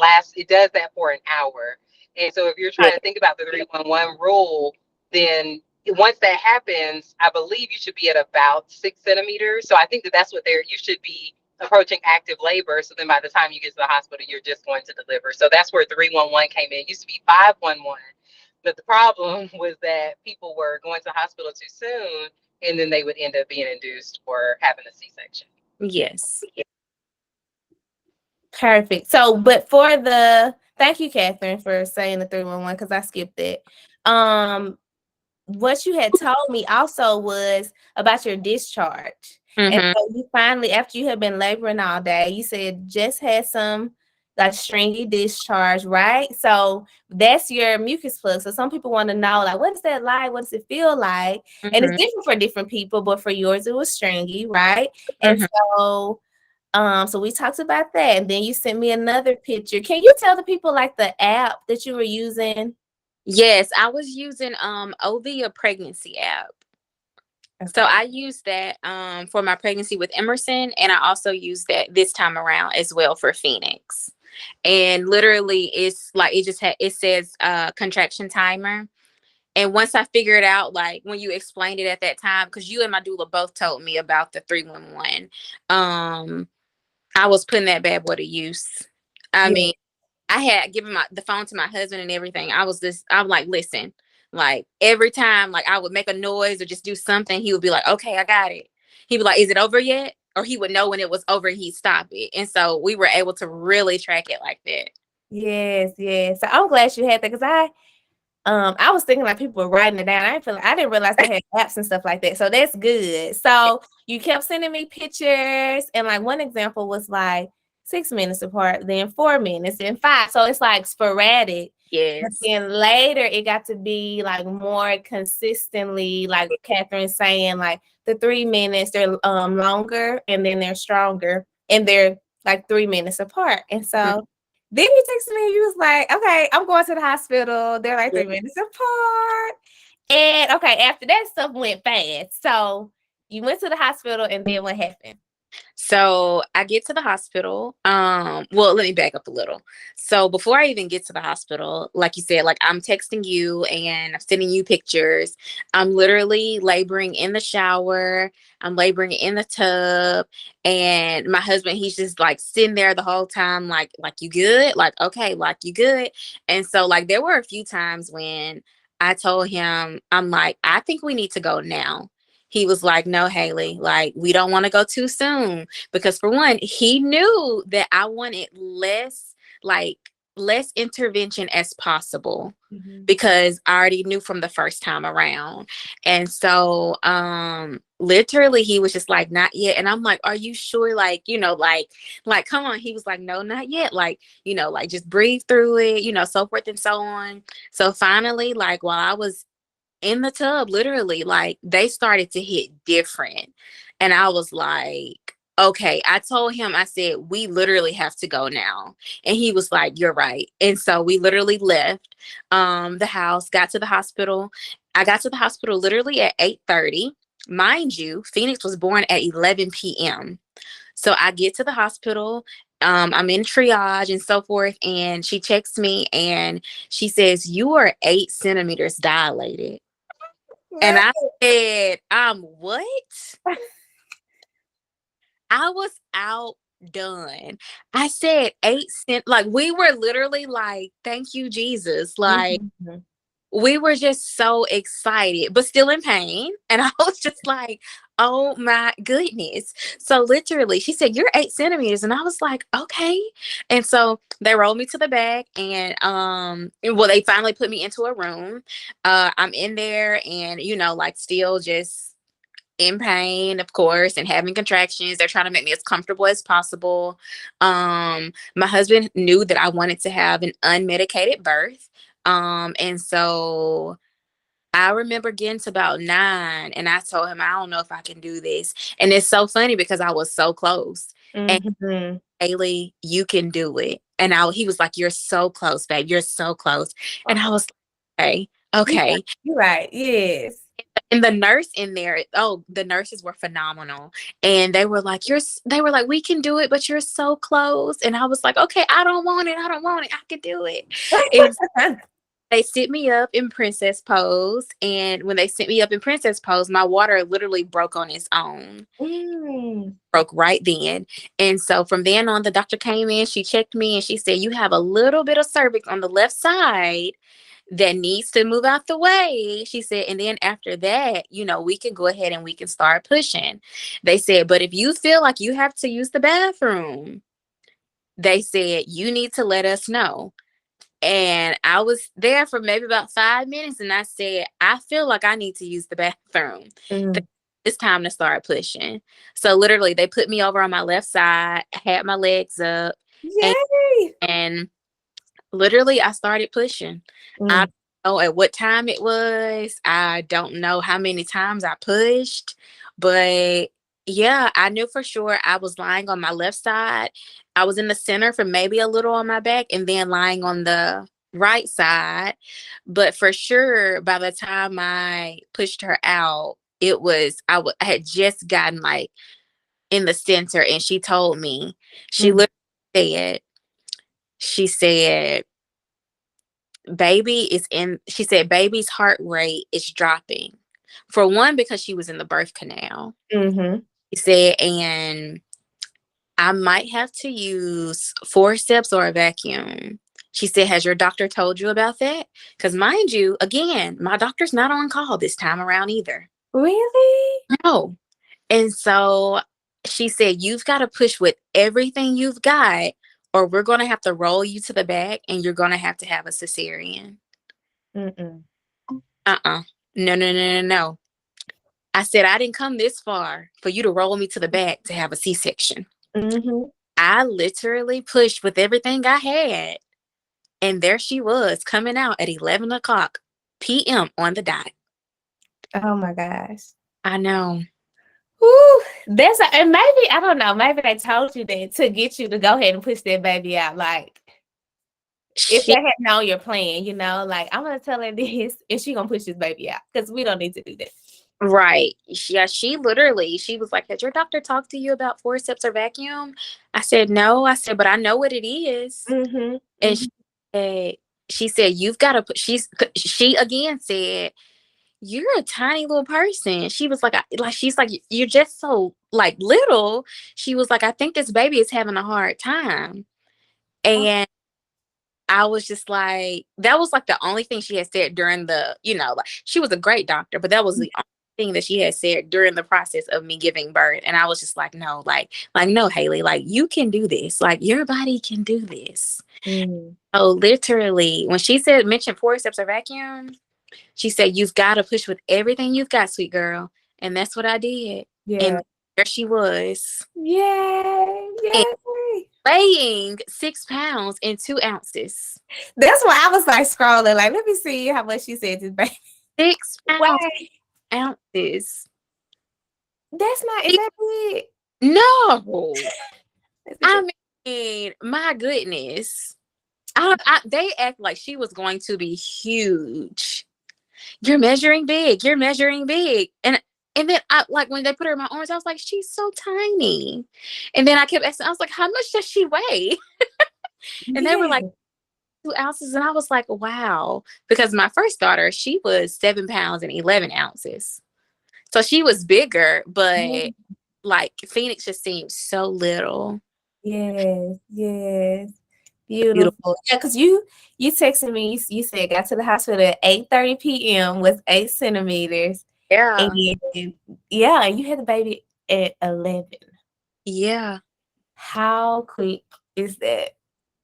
[SPEAKER 2] does that for an hour. And so if you're
[SPEAKER 3] Yeah.
[SPEAKER 2] trying to think about the 311 rule, then once that happens, I believe you should be at about 6 centimeters. So I think that's what you should be approaching active labor. So then by the time you get to the hospital, you're just going to deliver. So that's where 311 came in. It used to be 511. But the problem was that people were going to the hospital too soon, and then they would end up being induced or having a C-section.
[SPEAKER 3] Yes.
[SPEAKER 1] Perfect. So, but for thank you, Catherine, for saying the 311 because I skipped it. What you had told me also was about your discharge. And
[SPEAKER 3] Mm-hmm.
[SPEAKER 1] so you finally, after you had been laboring all day, you said just had some like stringy discharge, right? So that's your mucus plug. So some people want to know, like, what is that like? What does it feel like? And it's
[SPEAKER 3] Mm-hmm.
[SPEAKER 1] different for different people, but for yours it was stringy, right? And
[SPEAKER 3] Mm-hmm.
[SPEAKER 1] so we talked about that. And then you sent me another picture. Can you tell the people like the app that you were using?
[SPEAKER 3] Yes, I was using Ovia pregnancy app. So
[SPEAKER 1] Okay.
[SPEAKER 3] I used that for my pregnancy with Emerson, and I also used that this time around as well for Phoenix. And literally, it's like it says contraction timer. And once I figured out, like when you explained it at that time, because you and my doula both told me about the 311, I was putting that bad boy to use. I
[SPEAKER 1] Yeah.
[SPEAKER 3] mean, I had given the phone to my husband and everything. I'm like, listen, like every time like I would make a noise or just do something, he would be like, okay, I got it. He'd be like, is it over yet? Or he would know when it was over and he'd stop it. And so we were able to really track it like that.
[SPEAKER 1] Yes, yes. So I'm glad you had that because I was thinking like people were writing it down. I didn't realize they had apps and stuff like that. So that's good. So you kept sending me pictures, and like one example was like 6 minutes apart, then 4 minutes, then five. So it's like sporadic. But
[SPEAKER 3] Yes.
[SPEAKER 1] then later it got to be like more consistently, like Catherine's saying, like the 3 minutes, they're longer and then they're stronger and they're like 3 minutes apart. And so then you texted me and you was like, okay, I'm going to the hospital. They're like
[SPEAKER 3] Yeah.
[SPEAKER 1] 3 minutes apart. And okay, after that stuff went fast. So you went to the hospital and then what happened?
[SPEAKER 3] So I get to the hospital. Well, let me back up a little. So before I even get to the hospital, like you said, like I'm texting you and I'm sending you pictures. I'm literally laboring in the shower. I'm laboring in the tub. And my husband, he's just like sitting there the whole time, like you good? Like, okay, like you good. And so like there were a few times when I told him, I'm like, I think we need to go now. He was like, no, Haley, like, we don't want to go too soon. Because for one, he knew that I wanted like, less intervention as possible because I already knew from the first time around. And so, literally he was just like, not yet. And I'm like, are you sure? Like, like, come on. He was like, no, not yet. Like, like just breathe through it, so forth and so on. So finally, like while I was in the tub, literally, like they started to hit different. And I was like, okay. I told him, I said, we literally have to go now. And he was like, you're right. And so we literally left the house, got to the hospital. I got to the hospital literally at 8:30. Mind you, Phoenix was born at 11 p.m. So I get to the hospital. I'm in triage and so forth. And she checks me and she says, you are 8 centimeters dilated. And I said, what? I was outdone. I said 8 cent. Like we were literally like, thank you, Jesus. Like we were just so excited, but still in pain. And I was just like, oh my goodness. So literally, she said, you're 8 centimeters. And I was like, okay. And so they rolled me to the back well, they finally put me into a room. I'm in there and, like still just in pain, of course, and having contractions. They're trying to make me as comfortable as possible. My husband knew that I wanted to have an unmedicated birth. And so I remember getting to about 9 and I told him, I don't know if I can do this. And it's so funny because I was so close. And Haley, you can do it. And he was like, you're so close, babe. You're so close. And I was like, okay.
[SPEAKER 1] You're right. Yes.
[SPEAKER 3] And the nurse in there, the nurses were phenomenal. And they were like, we can do it, but you're so close. And I was like, okay, I don't want it. I don't want it. I can do it. And they sit me up in princess pose. And when they sit me up in princess pose, my water literally broke on its own. Broke right then. And so from then on, the doctor came in, she checked me and she said, you have a little bit of cervix on the left side that needs to move out the way. She said, and then after that, we can go ahead and we can start pushing. They said, but if you feel like you have to use the bathroom, they said, you need to let us know. And I was there for maybe about 5 minutes and I said, I feel like I need to use the bathroom. It's time to start pushing. So literally they put me over on my left side, had my legs up.
[SPEAKER 1] Yay!
[SPEAKER 3] And literally I started pushing. I don't know at what time it was. I don't know how many times I pushed, but yeah, I knew for sure I was lying on my left side. I was in the center for maybe a little on my back and then lying on the right side. But for sure, by the time I pushed her out, I had just gotten like in the center and she told me, she literally said, she said, baby's heart rate is dropping. For one, because she was in the birth canal. She said, and I might have to use forceps or a vacuum. She said, has your doctor told you about that? Because mind you, again, my doctor's not on call this time around either.
[SPEAKER 1] Really?
[SPEAKER 3] No. And so she said, you've got to push with everything you've got, or we're going to have to roll you to the back and you're going to have a cesarean. No. I said, I didn't come this far for you to roll me to the back to have a C-section. I literally pushed with everything I had. And there she was coming out at 11 o'clock p.m. on the dot.
[SPEAKER 1] Oh my gosh.
[SPEAKER 3] I know.
[SPEAKER 1] Ooh, and maybe, I don't know, maybe they told you that to get you to go ahead and push that baby out. Like, if they had known your plan, like, I'm going to tell her this and she going to push this baby out because we don't need to do that.
[SPEAKER 3] Right. Yeah, she literally, she was like, "Has your doctor talked to you about forceps or vacuum?" I said, "No." I said, "But I know what it is."
[SPEAKER 1] Mm-hmm.
[SPEAKER 3] And
[SPEAKER 1] Mm-hmm.
[SPEAKER 3] said, she said, "You've got to put," she again said, "You're a tiny little person." She was like, she's like, "You're just so like little." She was like, "I think this baby is having a hard time."
[SPEAKER 1] Oh,
[SPEAKER 3] And I was just like, that was like the only thing she had said during the, like she was a great doctor, but that was the only thing that she had said during the process of me giving birth. And I was just like, no, no, Haley, like you can do this. Like your body can do this.
[SPEAKER 1] mm.
[SPEAKER 3] So literally, when she said mention forceps or vacuum, she said, "You've got to push with everything you've got, sweet girl." And that's what I did.
[SPEAKER 1] Yeah.
[SPEAKER 3] And there she was.
[SPEAKER 1] Yay.
[SPEAKER 3] And
[SPEAKER 1] Yay.
[SPEAKER 3] weighing 6 pounds and 2 ounces.
[SPEAKER 1] That's why I was like scrolling, like, let me see how much she said this baby.
[SPEAKER 3] 6 pounds,
[SPEAKER 1] Wait,
[SPEAKER 3] ounces.
[SPEAKER 1] that's not, is that big?
[SPEAKER 3] No.
[SPEAKER 1] Let me
[SPEAKER 3] I
[SPEAKER 1] see.
[SPEAKER 3] mean, my goodness. They act like she was going to be huge. You're measuring big. You're measuring big. And then I like when they put her in my arms, I was like, she's so tiny. And then I kept asking, I was like, how much does she weigh? And they were like,
[SPEAKER 1] Yeah.
[SPEAKER 3] 2 ounces. And I was like, wow. Because my first daughter, she was 7 pounds and 11 ounces. So she was bigger, but like Phoenix just seemed so little.
[SPEAKER 1] Yes, yes.
[SPEAKER 3] Beautiful.
[SPEAKER 1] Beautiful. Yeah, because you texted me, you said got to the hospital at 8:30 p.m. with 8 centimeters.
[SPEAKER 3] Yeah.
[SPEAKER 1] And yeah, you had the baby at 11.
[SPEAKER 3] Yeah.
[SPEAKER 1] How quick is that?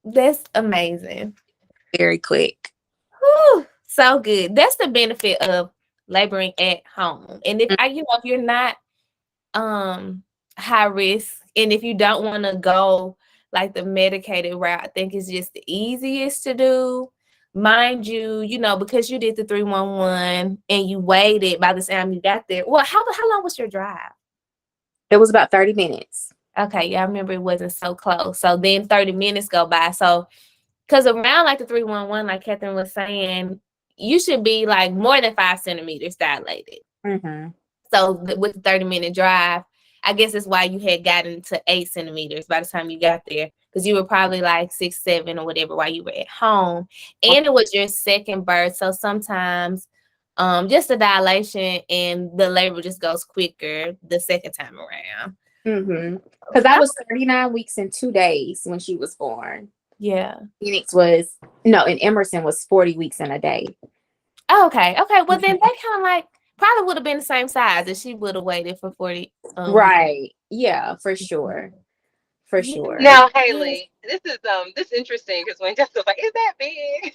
[SPEAKER 1] That's amazing.
[SPEAKER 3] Very quick.
[SPEAKER 1] Whew, so good. That's the benefit of laboring at home. And if you're not um high risk, and if you don't want to go like the medicated route, I think it's just the easiest to do. Mind you, because you did the 311 and you waited by the time you got there. Well, how long was your drive?
[SPEAKER 3] It was about 30 minutes.
[SPEAKER 1] Okay, yeah, I remember it wasn't so close. So then 30 minutes go by. So because around like the 311, like Catherine was saying, you should be like more than 5 centimeters dilated.
[SPEAKER 3] Mm-hmm.
[SPEAKER 1] So with the 30-minute drive, I guess that's why you had gotten to 8 centimeters by the time you got there, because you were probably like 6, 7 or whatever while you were at home. And it was your second birth. So sometimes just the dilation and the labor just goes quicker the second time around.
[SPEAKER 3] Mm-hmm. Because I was 39 weeks and 2 days when she was born.
[SPEAKER 1] Yeah.
[SPEAKER 3] Phoenix was, no, and Emerson was 40 weeks and a day.
[SPEAKER 1] Oh, okay. Okay. Well, then they kind of like probably would have been the same size if she would have waited for 40.
[SPEAKER 3] Right. Yeah, for sure. For
[SPEAKER 1] Yeah.
[SPEAKER 3] sure.
[SPEAKER 2] Now,
[SPEAKER 1] Yes.
[SPEAKER 2] Haley, this is interesting because when Jessica was like, "Is that big?"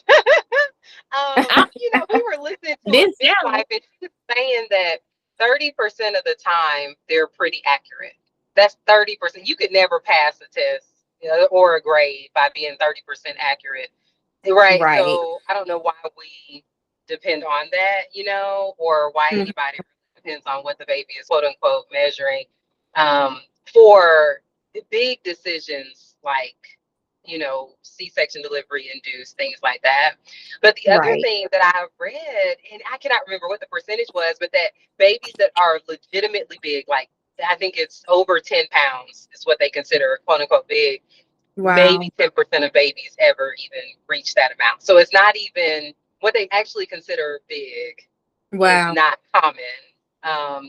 [SPEAKER 2] We were listening to a
[SPEAKER 1] Didn't sound
[SPEAKER 2] midwife, and she was saying that 30% of the time they're pretty accurate. That's 30%. You could never pass a test, or a grade by being 30% accurate. Right.
[SPEAKER 3] Right.
[SPEAKER 2] So I don't know why we depend on that, or why
[SPEAKER 3] Mhm.
[SPEAKER 2] anybody really depends on what the baby is quote unquote measuring for big decisions like, C-section delivery induced, things like that. But the other
[SPEAKER 3] Right.
[SPEAKER 2] thing that I read, and I cannot remember what the percentage was, but that babies that are legitimately big, like I think it's over 10 pounds is what they consider quote unquote big,
[SPEAKER 3] Wow.
[SPEAKER 2] maybe 10% of babies ever even reach that amount. So it's not even what they actually consider big is
[SPEAKER 3] Wow.
[SPEAKER 2] not common.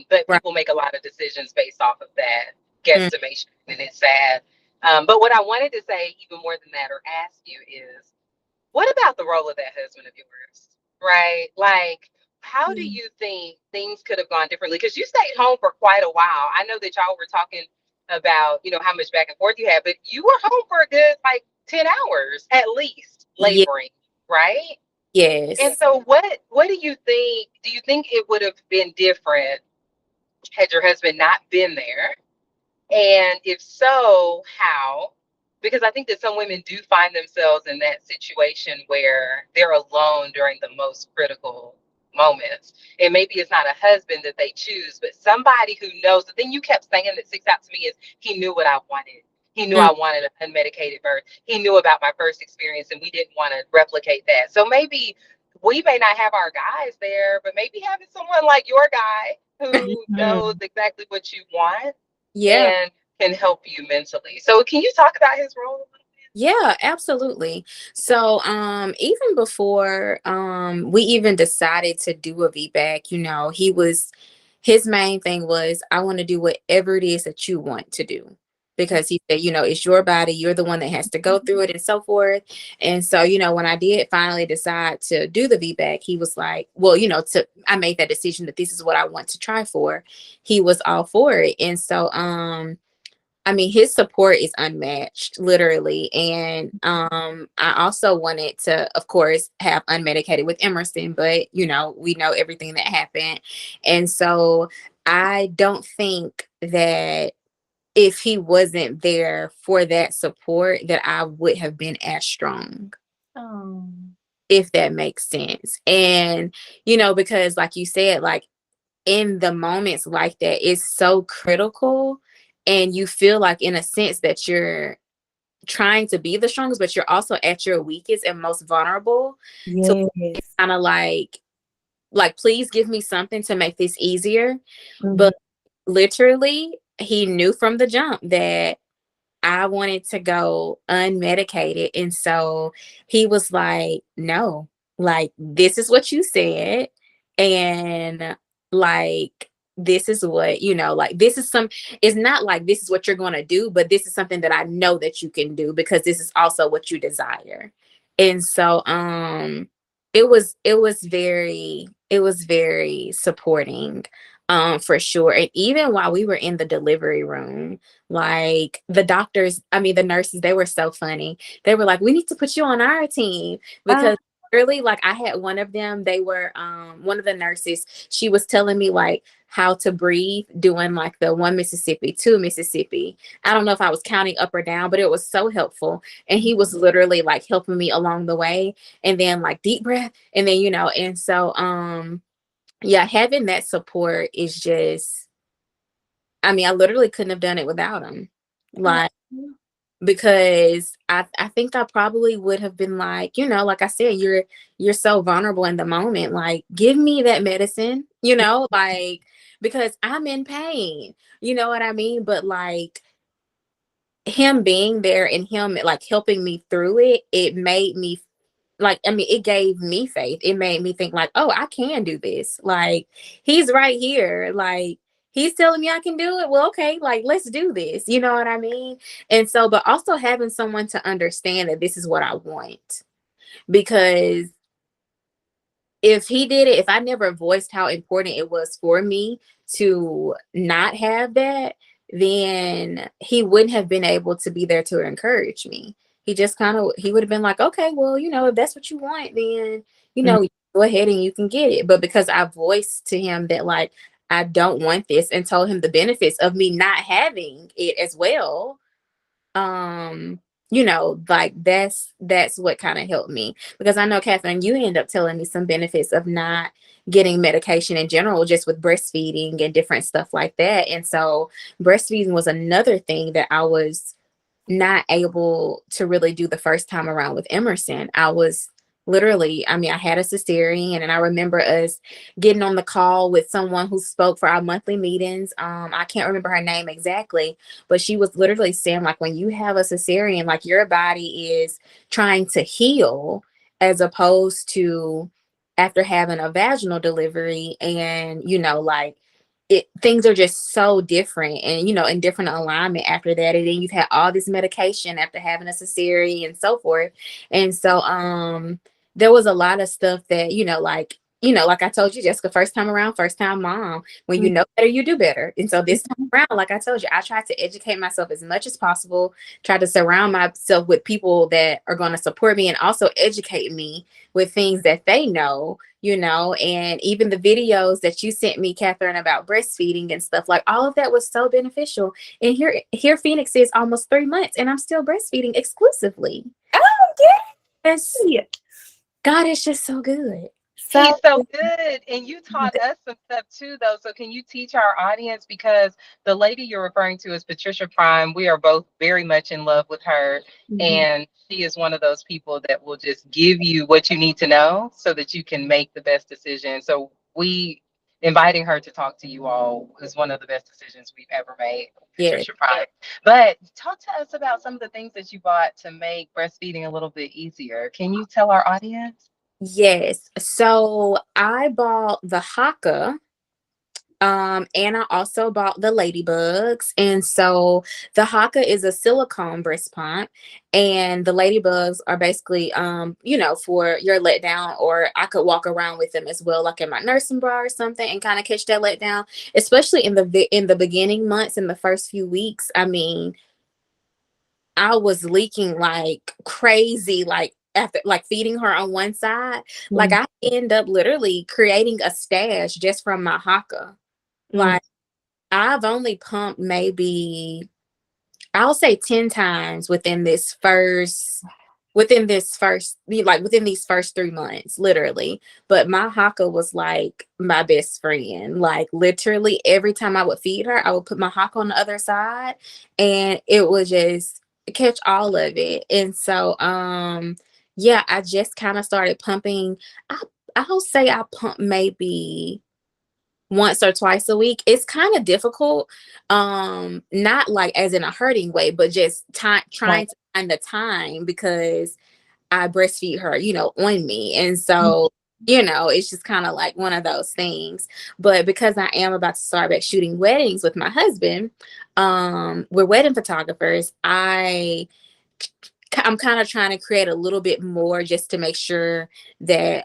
[SPEAKER 2] But
[SPEAKER 3] Right.
[SPEAKER 2] people make a lot of decisions based off of that
[SPEAKER 3] Mm.
[SPEAKER 2] guesstimation, and it's sad. But what I wanted to say, even more than that, or ask you is, what about the role of that husband of yours? Right? Like, how do you think things could have gone differently? Because you stayed home for quite a while. I know that y'all were talking about, how much back and forth you had, but you were home for a good like 10 hours at least
[SPEAKER 3] Yeah.
[SPEAKER 2] laboring, right? And
[SPEAKER 3] Yes.
[SPEAKER 2] so what do you think? Do you think it would have been different had your husband not been there? And if so, how? Because I think that some women do find themselves in that situation where they're alone during the most critical moments. And maybe it's not a husband that they choose, but somebody who knows. The thing you kept saying that sticks out to me is he knew what I wanted. He knew
[SPEAKER 3] Mm.
[SPEAKER 2] I wanted an unmedicated birth. He knew about my first experience, and we didn't want to replicate that. So maybe we may not have our guys there, but maybe having someone like your guy who knows exactly what you want
[SPEAKER 3] Yeah.
[SPEAKER 2] and can help you mentally. So can you talk about his role a little bit?
[SPEAKER 3] Yeah, absolutely. So, even before we even decided to do a VBAC, his main thing was, I want to do whatever it is that you want to do. Because he said, it's your body, you're the one that has to go through it and so forth. And so, when I did finally decide to do the VBAC, he was like, well, I made that decision that this is what I want to try for. He was all for it. And so, I mean, his support is unmatched, literally. And I also wanted to, of course, have unmedicated with Emerson, but we know everything that happened. And so I don't think that if he wasn't there for that support, that I would have been as strong.
[SPEAKER 1] Oh.
[SPEAKER 3] If that makes sense. And, because like you said, like in the moments like that, it's so critical, and you feel like in a sense that you're trying to be the strongest, but you're also at your weakest and most vulnerable. So it's
[SPEAKER 1] Yes.
[SPEAKER 3] kind of like please give me something to make this easier.
[SPEAKER 1] Mhm.
[SPEAKER 3] But literally he knew from the jump that I wanted to go unmedicated. And so he was like, no, like, this is what you said. And like, this is what, like, this is it's not like this is what you're going to do, but this is something that I know that you can do because this is also what you desire. And so, it was very supporting, for sure. And even while we were in the delivery room, like the doctors, I mean, the nurses, they were so funny. They were like, we need to put you on our team
[SPEAKER 1] Ah,
[SPEAKER 3] because really, like I had one of them, they were, one of the nurses, she was telling me like how to breathe, doing like the 1 Mississippi, 2 Mississippi. I don't know if I was counting up or down, but it was so helpful. And he was literally like helping me along the way. And then like deep breath. And then, and so, yeah, having that support is just, I mean, I literally couldn't have done it without him.
[SPEAKER 1] oh,
[SPEAKER 3] Like, because I think I probably would have been like, like I said, you're so vulnerable in the moment. Like, give me that medicine, like, because I'm in pain. You know what I mean? But like him being there and him like helping me through it, it made me like, I mean, it gave me faith. It made me think like, oh, I can do this. Like, he's right here. Like, he's telling me I can do it. Well, okay, like, let's do this. You know what I mean? And so, but also having someone to understand that this is what I want. Because if he did it, if I never voiced how important it was for me to not have that, then he wouldn't have been able to be there to encourage me. He just he would have been like, okay, well, if that's what you want, then,
[SPEAKER 1] mm,
[SPEAKER 3] go ahead and you can get it. But because I voiced to him that, like, I don't want this and told him the benefits of me not having it as well, um like that's what kind of helped me, because I know, Catherine, you end up telling me some benefits of not getting medication in general, just with breastfeeding and different stuff like that. And so breastfeeding was another thing that I was not able to really do the first time around with Emerson. I was literally, I mean, I had a cesarean, and I remember us getting on the call with someone who spoke for our monthly meetings. I can't remember her name exactly, but she was literally saying, like, when you have a cesarean, like, your body is trying to heal, as opposed to after having a vaginal delivery. And, like, things are just so different, and in different alignment after that. And then you've had all this medication after having a cesarean and so forth. And so there was a lot of stuff that, like I told you, Jessica, first time around, first time mom, when you
[SPEAKER 1] mm,
[SPEAKER 3] know better, you do better. And so this time around, like I told you, I tried to educate myself as much as possible, try to surround myself with people that are going to support me and also educate me with things that they know. And even the videos that you sent me, Catherine, about breastfeeding and stuff, like, all of that was so beneficial. And here Phoenix is almost 3 months, and I'm still breastfeeding exclusively.
[SPEAKER 1] oh,
[SPEAKER 3] Yes,
[SPEAKER 1] yeah.
[SPEAKER 3] God is just so good.
[SPEAKER 1] So
[SPEAKER 2] He's so good. And you taught us some stuff too, though. So can you teach our audience? Because the lady you're referring to is Patricia Prime. We are both very much in love with her.
[SPEAKER 1] mhm.
[SPEAKER 2] And she is one of those people that will just give you what you need to know so that you can make the best decision. So inviting her to talk to you all is one of the best decisions we've ever made.
[SPEAKER 3] Yeah.
[SPEAKER 2] Patricia Pride. But talk to us about some of the things that you bought to make breastfeeding a little bit easier. Can you tell our audience?
[SPEAKER 3] Yes. So I bought the Haka. And I also bought the ladybugs. And so the Haka is a silicone breast pump, and the ladybugs are basically for your letdown, or I could walk around with them as well, like in my nursing bra or something, and kind of catch that letdown, especially in the beginning months, in the first few weeks. I mean, I was leaking like crazy, like after like feeding her on one side. Like
[SPEAKER 1] Mm,
[SPEAKER 3] I end up literally creating a stash just from my Haka.
[SPEAKER 1] mm,
[SPEAKER 3] Like I've only pumped maybe, I'll say 10 times within these first 3 months, literally. But my Haka was like my best friend. Like literally every time I would feed her, I would put my Haka on the other side, and it would just catch all of it. And so yeah, I just kind of started pumping. I I'll say I pump maybe once or twice a week. It's kind of difficult, not like as in a hurting way, but just
[SPEAKER 1] right.
[SPEAKER 3] trying to find the time, because I breastfeed her, on me. And so, it's just kind of like one of those things. But because I am about to start back shooting weddings with my husband, we're wedding photographers. I'm kind of trying to create a little bit more, just to make sure that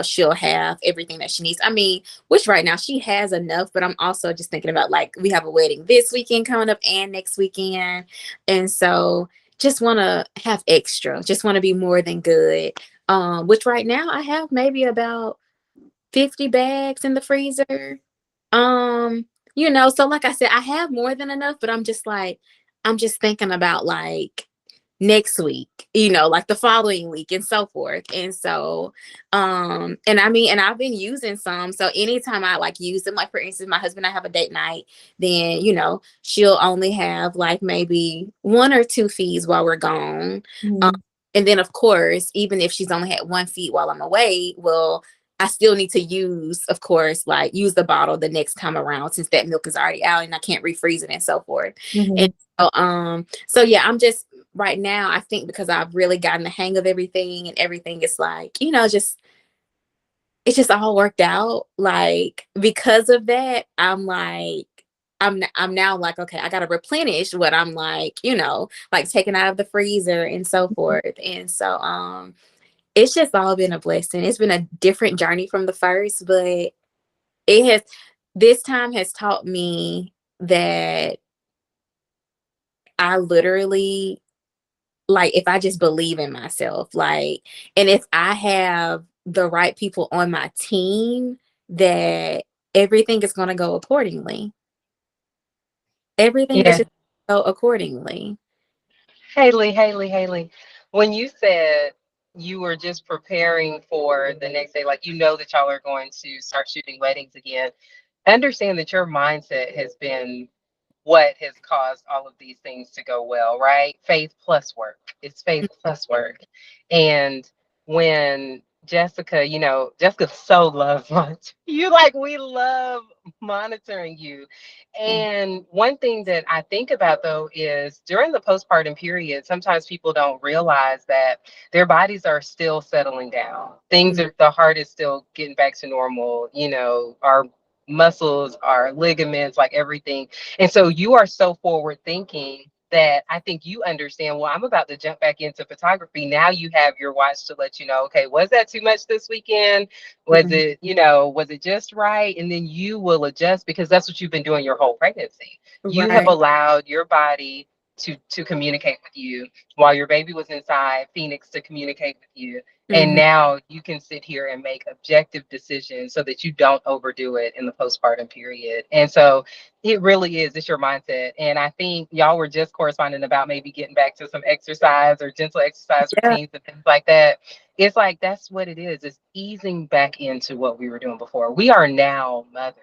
[SPEAKER 3] she'll have everything that she needs. I mean, which right now she has enough, but I'm also just thinking about, like, we have a wedding this weekend coming up and next weekend, and so just want to have extra, just want to be more than good. Which right now I have maybe about 50 bags in the freezer. So like I said, I have more than enough, but I'm just thinking about, like, next week, like the following week and so forth. And so, and I mean, and I've been using some. So anytime I like use them, like for instance, my husband and I have a date night, then, she'll only have like maybe 1 or 2 feeds while we're gone. Um,
[SPEAKER 1] Mm,
[SPEAKER 3] and then of course, even if she's only had 1 feed while I'm away, well, I still need to use, of course, like use the bottle the next time around, since that milk is already out and I can't refreeze it and so forth. And
[SPEAKER 1] mhm,
[SPEAKER 3] so yeah, I'm just right now, I think because I've really gotten the hang of everything, and everything is like, just it's just all worked out. Like because of that, I'm like I'm now like, okay, I gotta replenish what I'm like taking out of the freezer and so forth. And so it's just all been a blessing. It's been a different journey from the first, but it has this time has taught me that I literally, like, if I just believe in myself, like, and if I have the right people on my team, that everything is going to go accordingly. Everything is
[SPEAKER 2] Yeah.
[SPEAKER 3] just go accordingly.
[SPEAKER 2] Haley, when you said you were just preparing for the next day, like that y'all are going to start shooting weddings again, understand that your mindset has been what has caused all of these things to go well, right? Faith plus work. It's faith plus work. And when Jessica, Jessica so loves lunch. You like, we love monitoring you. And one thing that I think about though is during the postpartum period, sometimes people don't realize that their bodies are still settling down. Things are, the heart is still getting back to normal, our muscles, our ligaments, like everything. And so you are so forward thinking that I think you understand, well, I'm about to jump back into photography. Now you have your watch to let you know, okay, was that too much this weekend? Was
[SPEAKER 3] Mhm.
[SPEAKER 2] it, was it just right? And then you will adjust, because that's what you've been doing your whole pregnancy. You have
[SPEAKER 3] Right.
[SPEAKER 2] allowed your body to communicate with you while your baby was inside Phoenix, to communicate with you. And
[SPEAKER 3] Hmm.
[SPEAKER 2] now you can sit here and make objective decisions so that you don't overdo it in the postpartum period. And so it really is, it's your mindset. And I think y'all were just corresponding about maybe getting back to some exercise or gentle exercise
[SPEAKER 3] Yeah.
[SPEAKER 2] routines and things like that. It's like that's what it is. It's easing back into what we were doing before. We are now mothers.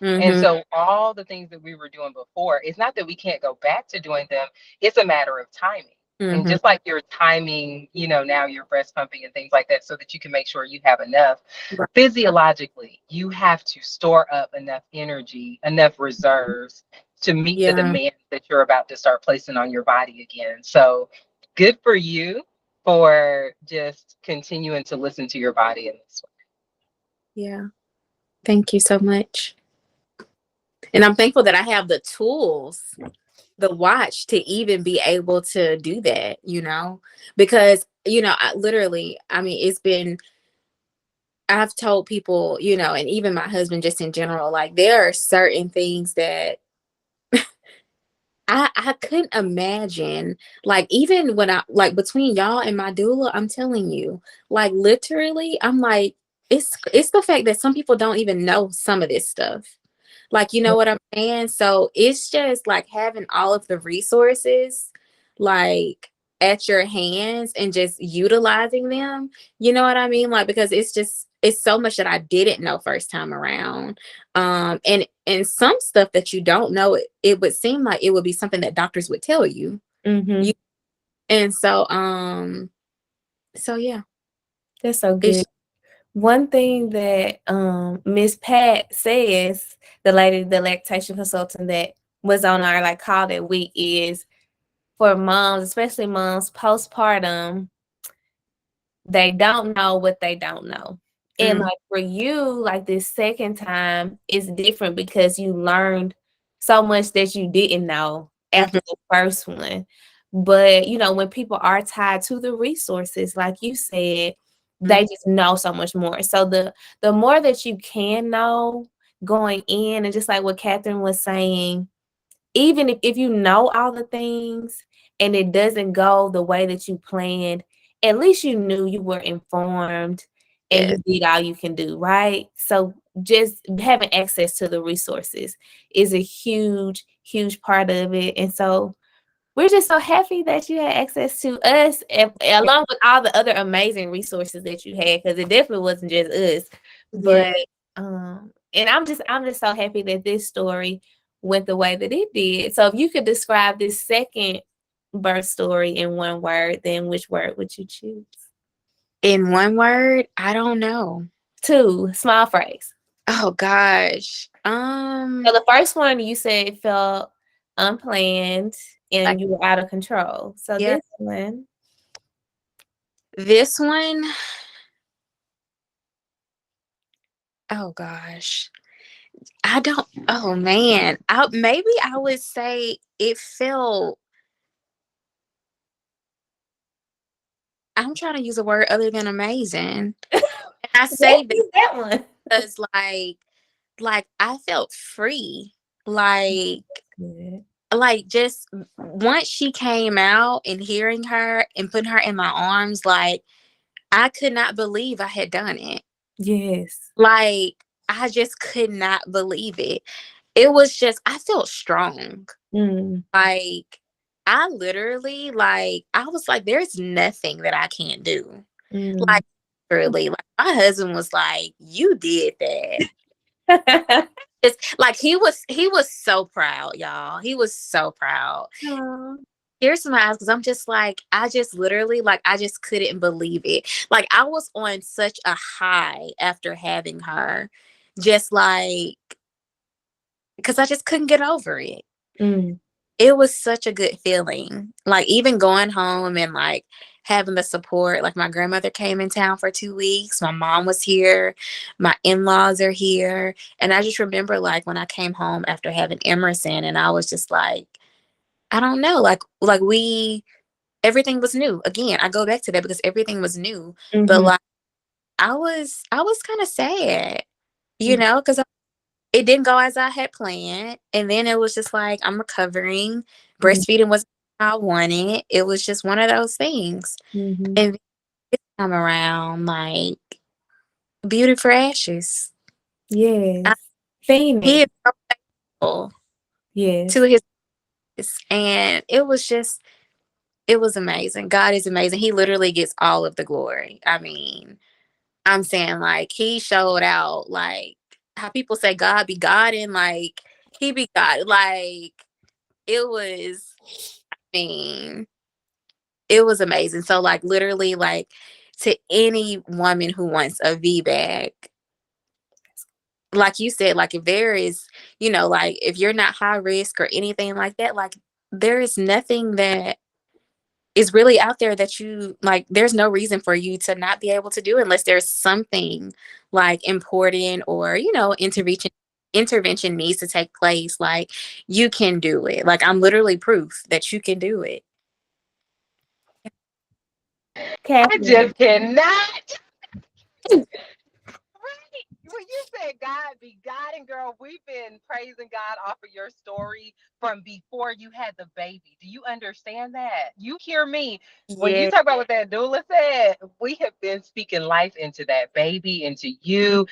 [SPEAKER 2] And
[SPEAKER 3] Hmm.
[SPEAKER 2] so all the things that we were doing before, it's not that we can't go back to doing them, it's a matter of timing. And
[SPEAKER 3] Mm-hmm.
[SPEAKER 2] just like you're timing, now you're breast pumping and things like that so that you can make sure you have enough.
[SPEAKER 3] Right.
[SPEAKER 2] Physiologically, you have to store up enough energy, enough reserves to meet the
[SPEAKER 3] Yeah.
[SPEAKER 2] demands that you're about to start placing on your body again. So good for you for just continuing to listen to your body in this way.
[SPEAKER 3] Yeah. Thank you so much. And I'm thankful that I have the tools, the watch to even be able to do that, because, I mean, I've told people, and even my husband just in general, like there are certain things that I couldn't imagine, like even when I like between y'all and my doula, I'm telling you, like literally, I'm like, it's the fact that some people don't even know some of this stuff. Like, you know what I'm saying? So it's just like having all of the resources like at your hands and just utilizing them. You know what I mean? Like, because it's so much that I didn't know first time around. And some stuff that you don't know, it would seem like it would be something that doctors would tell you.
[SPEAKER 1] Mm-hmm.
[SPEAKER 3] You and so yeah.
[SPEAKER 1] That's so
[SPEAKER 3] It's
[SPEAKER 1] good. One thing that Miss Pat says, the lady, the lactation consultant that was on our like call that week, is for moms, especially moms postpartum, they don't know what they don't know. And
[SPEAKER 3] mm,
[SPEAKER 1] like for you, like this second time is different because you learned so much that you didn't know after
[SPEAKER 3] mhm,
[SPEAKER 1] the first one. But when people are tied to the resources, like you said,
[SPEAKER 3] mhm.
[SPEAKER 1] they just know so much more. So the more that you can know going in, and just like what Catherine was saying, even if you know all the things and it doesn't go the way that you planned, at least you knew, you were informed, and
[SPEAKER 3] Yes.
[SPEAKER 1] you did all you can do, right? So just having access to the resources is a huge, huge part of it. And so we're just so happy that you had access to us, along with all the other amazing resources that you had, because it definitely wasn't just us.
[SPEAKER 3] Yeah.
[SPEAKER 1] But and I'm just so happy that this story went the way that it did. So if you could describe this second birth story in one word, then which word would you choose?
[SPEAKER 3] In one word, I don't know.
[SPEAKER 1] Two, small phrase.
[SPEAKER 3] Oh gosh.
[SPEAKER 1] So the first one you said it felt unplanned
[SPEAKER 3] Like,
[SPEAKER 1] and you were out of control. So
[SPEAKER 3] yeah.
[SPEAKER 1] this one.
[SPEAKER 3] This one, oh gosh. I don't, oh man. Maybe I would say it felt, I'm trying to use a word other than amazing. And I
[SPEAKER 1] Let's
[SPEAKER 3] say that
[SPEAKER 1] use that one.
[SPEAKER 3] because like I felt free. Like
[SPEAKER 1] Good.
[SPEAKER 3] just once she came out and hearing her and putting her in my arms, like I could not believe I had done it.
[SPEAKER 1] Yes.
[SPEAKER 3] Like I just could not believe it. It was just I felt strong.
[SPEAKER 1] Mm,
[SPEAKER 3] Like I literally I was like, there's nothing that I can't do.
[SPEAKER 1] mm.
[SPEAKER 3] Like literally, like my husband was like, you did that. It's like he was so proud, y'all. He was so proud.
[SPEAKER 1] Aw.
[SPEAKER 3] Tears in my eyes because I'm just like, I just literally I just couldn't believe it. Like I was on such a high after having her, just like because I just couldn't get over it.
[SPEAKER 1] Mm,
[SPEAKER 3] It was such a good feeling. Like even going home and having the support. Like my grandmother came in town for 2 weeks. My mom was here. My in-laws are here. And I just remember when I came home after having Emerson and I was just like, I don't know, we everything was new. Again, I go back to that because everything was new. But
[SPEAKER 1] mhm,
[SPEAKER 3] I was kind of sad, because it didn't go as I had planned. And then it was just like I'm recovering.
[SPEAKER 1] mhm,
[SPEAKER 3] Breastfeeding wasn't how I wanted. It was just one of those things.
[SPEAKER 1] mhm.
[SPEAKER 3] And this time around, beauty for ashes. I,
[SPEAKER 1] Yes. Phoenix.
[SPEAKER 3] he is so faithful to
[SPEAKER 1] Yes.
[SPEAKER 3] his, and it was amazing. God is amazing. He literally gets all of the glory. I mean, I'm saying he showed out how people say God be Goddin, he be God. It was, I mean, It was amazing. So like literally like to any woman who wants a VBAC, like you said, like if there is, you know, like if you're not high risk or anything like that, like there is nothing that is really out there that you like, there's no reason for you to not be able to do unless there's something like important or, you know, intervention needs to take place. Like you can do it. Like I'm literally proof that you can do it.
[SPEAKER 2] I
[SPEAKER 1] Catherine.
[SPEAKER 2] just cannot. Right. When you said God be God, and girl, we've been praising God off of your story from before you had the baby. Do you understand that? You hear me? When you
[SPEAKER 3] Yeah.
[SPEAKER 2] talk about what that doula said, we have been speaking life into that baby, into you.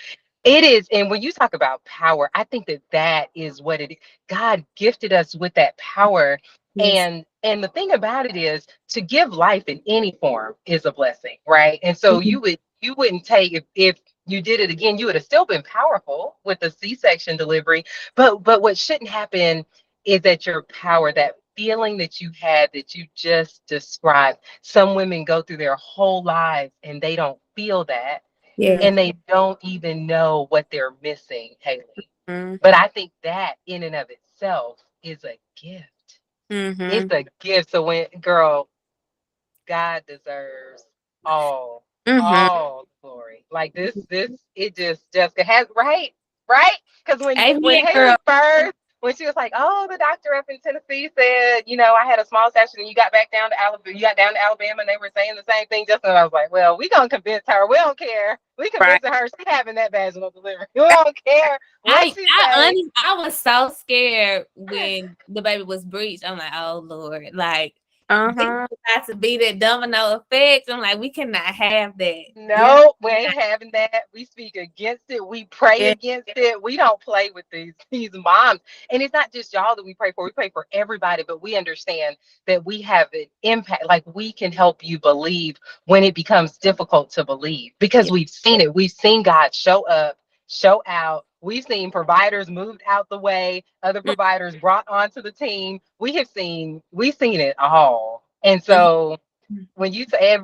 [SPEAKER 2] It is, and when you talk about power, I think that that is what it is. God gifted us with that power,
[SPEAKER 3] Yes.
[SPEAKER 2] and the thing about it is to give life in any form is a blessing, right? And so
[SPEAKER 3] Mhm.
[SPEAKER 2] you wouldn't take if you did it again, you would have still been powerful with the C-section delivery. But what shouldn't happen is that your power, that feeling that you had that you just described. Some women go through their whole lives and they don't feel that,
[SPEAKER 3] Yeah.
[SPEAKER 2] and they don't even know what they're missing, Haley.
[SPEAKER 3] Mm-hmm.
[SPEAKER 2] But I think that in and of itself is a gift.
[SPEAKER 3] Mm-hmm.
[SPEAKER 2] It's a gift. So when girl, God deserves all,
[SPEAKER 3] Mm-hmm.
[SPEAKER 2] all glory. Like this, it just Jessica has right. Because when
[SPEAKER 1] Amen, girl.
[SPEAKER 2] Haley first, when she was like, "Oh, the doctor up in Tennessee said, you know, I had a small session, and you got back down to Alabama, you got down to Alabama, and they were saying the same thing." Just I was like, "Well, we gonna convince her. We don't care. We
[SPEAKER 3] Right.
[SPEAKER 2] convincing her she's having that vaginal delivery. We don't care what she say."
[SPEAKER 1] I was so scared when the baby was breached. I'm like, oh Lord, like this
[SPEAKER 3] Uh-huh.
[SPEAKER 1] got to be that domino effect. I'm like, we cannot have that.
[SPEAKER 3] Yeah.
[SPEAKER 2] No, we ain't having that. We speak against it. We pray
[SPEAKER 3] Yeah.
[SPEAKER 2] against it. We don't play with these moms. And it's not just y'all that we pray for. We pray for everybody, but we understand that we have an impact. Like we can help you believe when it becomes difficult to believe because
[SPEAKER 3] Yeah.
[SPEAKER 2] we've seen it. We've seen God show up, show out. We've seen providers moved out the way, other providers brought onto the team. We've seen it all. And
[SPEAKER 3] Mhm.
[SPEAKER 2] so when you say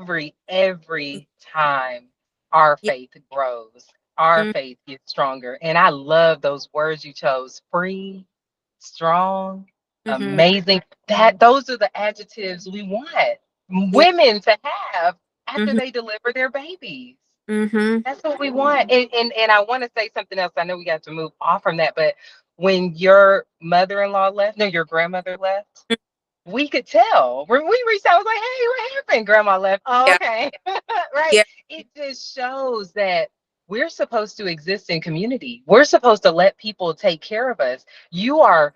[SPEAKER 2] every time our
[SPEAKER 3] Yeah.
[SPEAKER 2] faith grows, our
[SPEAKER 3] Mm-hmm.
[SPEAKER 2] faith gets stronger. And I love those words you chose: free, strong,
[SPEAKER 3] Mm-hmm.
[SPEAKER 2] amazing. That those are the adjectives we want
[SPEAKER 3] Yeah.
[SPEAKER 2] women to have after
[SPEAKER 3] Mm-hmm.
[SPEAKER 2] they deliver their babies.
[SPEAKER 3] Mm-hmm.
[SPEAKER 2] That's what we want. And I want to say something else. I know we got to move off from that, but when your mother-in-law left, no, your grandmother left, we could tell. When we reached out, I was like, "Hey, what happened?" Grandma left. Oh,
[SPEAKER 3] Yeah.
[SPEAKER 2] okay. Right.
[SPEAKER 3] Yeah.
[SPEAKER 2] It just shows that we're supposed to exist in community. We're supposed to let people take care of us. You are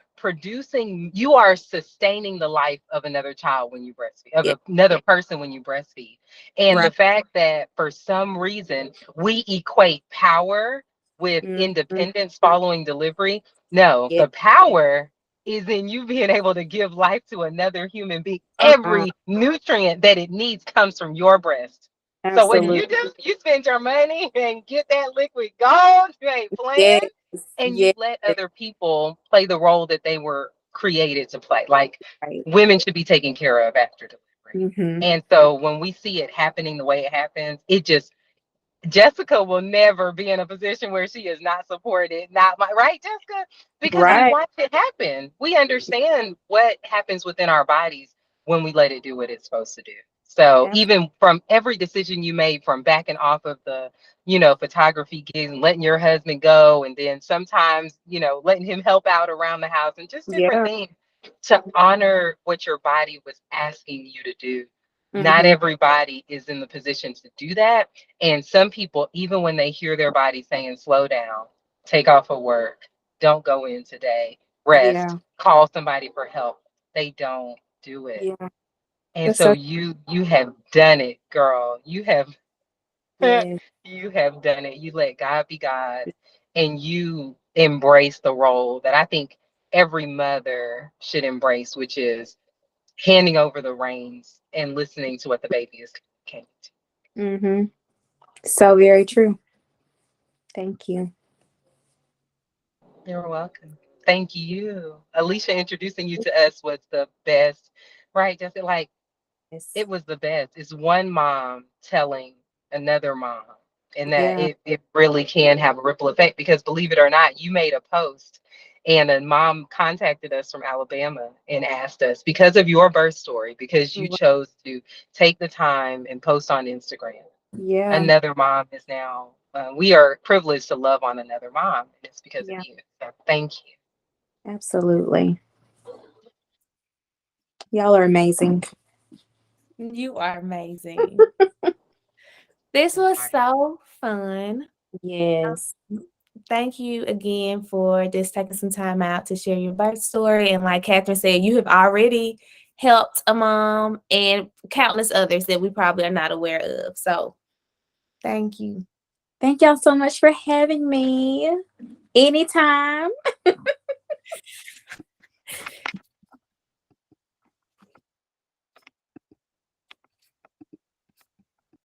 [SPEAKER 2] sustaining the life of another child when you breastfeed,
[SPEAKER 3] Yeah.
[SPEAKER 2] of another person when you breastfeed. And
[SPEAKER 3] Right.
[SPEAKER 2] the fact that for some reason we equate power with
[SPEAKER 3] Mm-hmm.
[SPEAKER 2] independence following delivery. No,
[SPEAKER 3] Yeah.
[SPEAKER 2] the power is in you being able to give life to another human being.
[SPEAKER 3] Uh-huh.
[SPEAKER 2] Every nutrient that it needs comes from your breast. So what do
[SPEAKER 3] Absolutely.
[SPEAKER 2] you do? You spend your money and get that liquid gold. You ain't
[SPEAKER 3] Yes.
[SPEAKER 2] playing, and you
[SPEAKER 3] Yes.
[SPEAKER 2] let other people play the role that they were created to play. Like
[SPEAKER 3] Right.
[SPEAKER 2] women should be taken care of after delivery.
[SPEAKER 3] Mm-hmm.
[SPEAKER 2] And so when we see it happening the way it happens, it just Jessica will never be in a position where she is not supported. Not my right, Jessica, because we
[SPEAKER 3] Right.
[SPEAKER 2] watch it happen. We understand what happens within our bodies when we let it do what it's supposed to do. So
[SPEAKER 3] Absolutely.
[SPEAKER 2] even from every decision you made, from backing off of the, photography gigs and letting your husband go, and then sometimes, letting him help out around the house and just different
[SPEAKER 3] Yeah.
[SPEAKER 2] things to honor what your body was asking you to do. Not
[SPEAKER 3] Mm-hmm.
[SPEAKER 2] everybody is in the position to do that. And some people, even when they hear their body saying, slow down, take off of work, don't go in today, rest,
[SPEAKER 3] Yeah.
[SPEAKER 2] call somebody for help, they don't do it.
[SPEAKER 3] Yeah.
[SPEAKER 2] And
[SPEAKER 3] That's
[SPEAKER 2] so
[SPEAKER 3] so
[SPEAKER 2] you have done it, girl. You have
[SPEAKER 3] yeah.
[SPEAKER 2] you have done it. You let God be God, and you embrace the role that I think every mother should embrace, which is handing over the reins and listening to what the baby is communicating.
[SPEAKER 3] Mm-hmm. So very true. Thank you.
[SPEAKER 2] You're welcome. Thank you. Alicia introducing you to us was the best, right? Just like It was the best. It's one mom telling another mom, and that
[SPEAKER 3] Yeah.
[SPEAKER 2] it really can have a ripple effect, because believe it or not, you made a post and a mom contacted us from Alabama and asked us, because of your birth story, because you chose to take the time and post on Instagram.
[SPEAKER 3] Yeah.
[SPEAKER 2] Another mom is now, we are privileged to love on another mom, and it's because of you. So thank you.
[SPEAKER 3] Absolutely. Y'all are amazing.
[SPEAKER 1] You are amazing. This was so fun.
[SPEAKER 3] Yes.
[SPEAKER 1] Thank you again for just taking some time out to share your birth story. And like Catherine said, you have already helped a mom and countless others that we probably are not aware of. So thank you.
[SPEAKER 3] Thank y'all so much for having me. Anytime.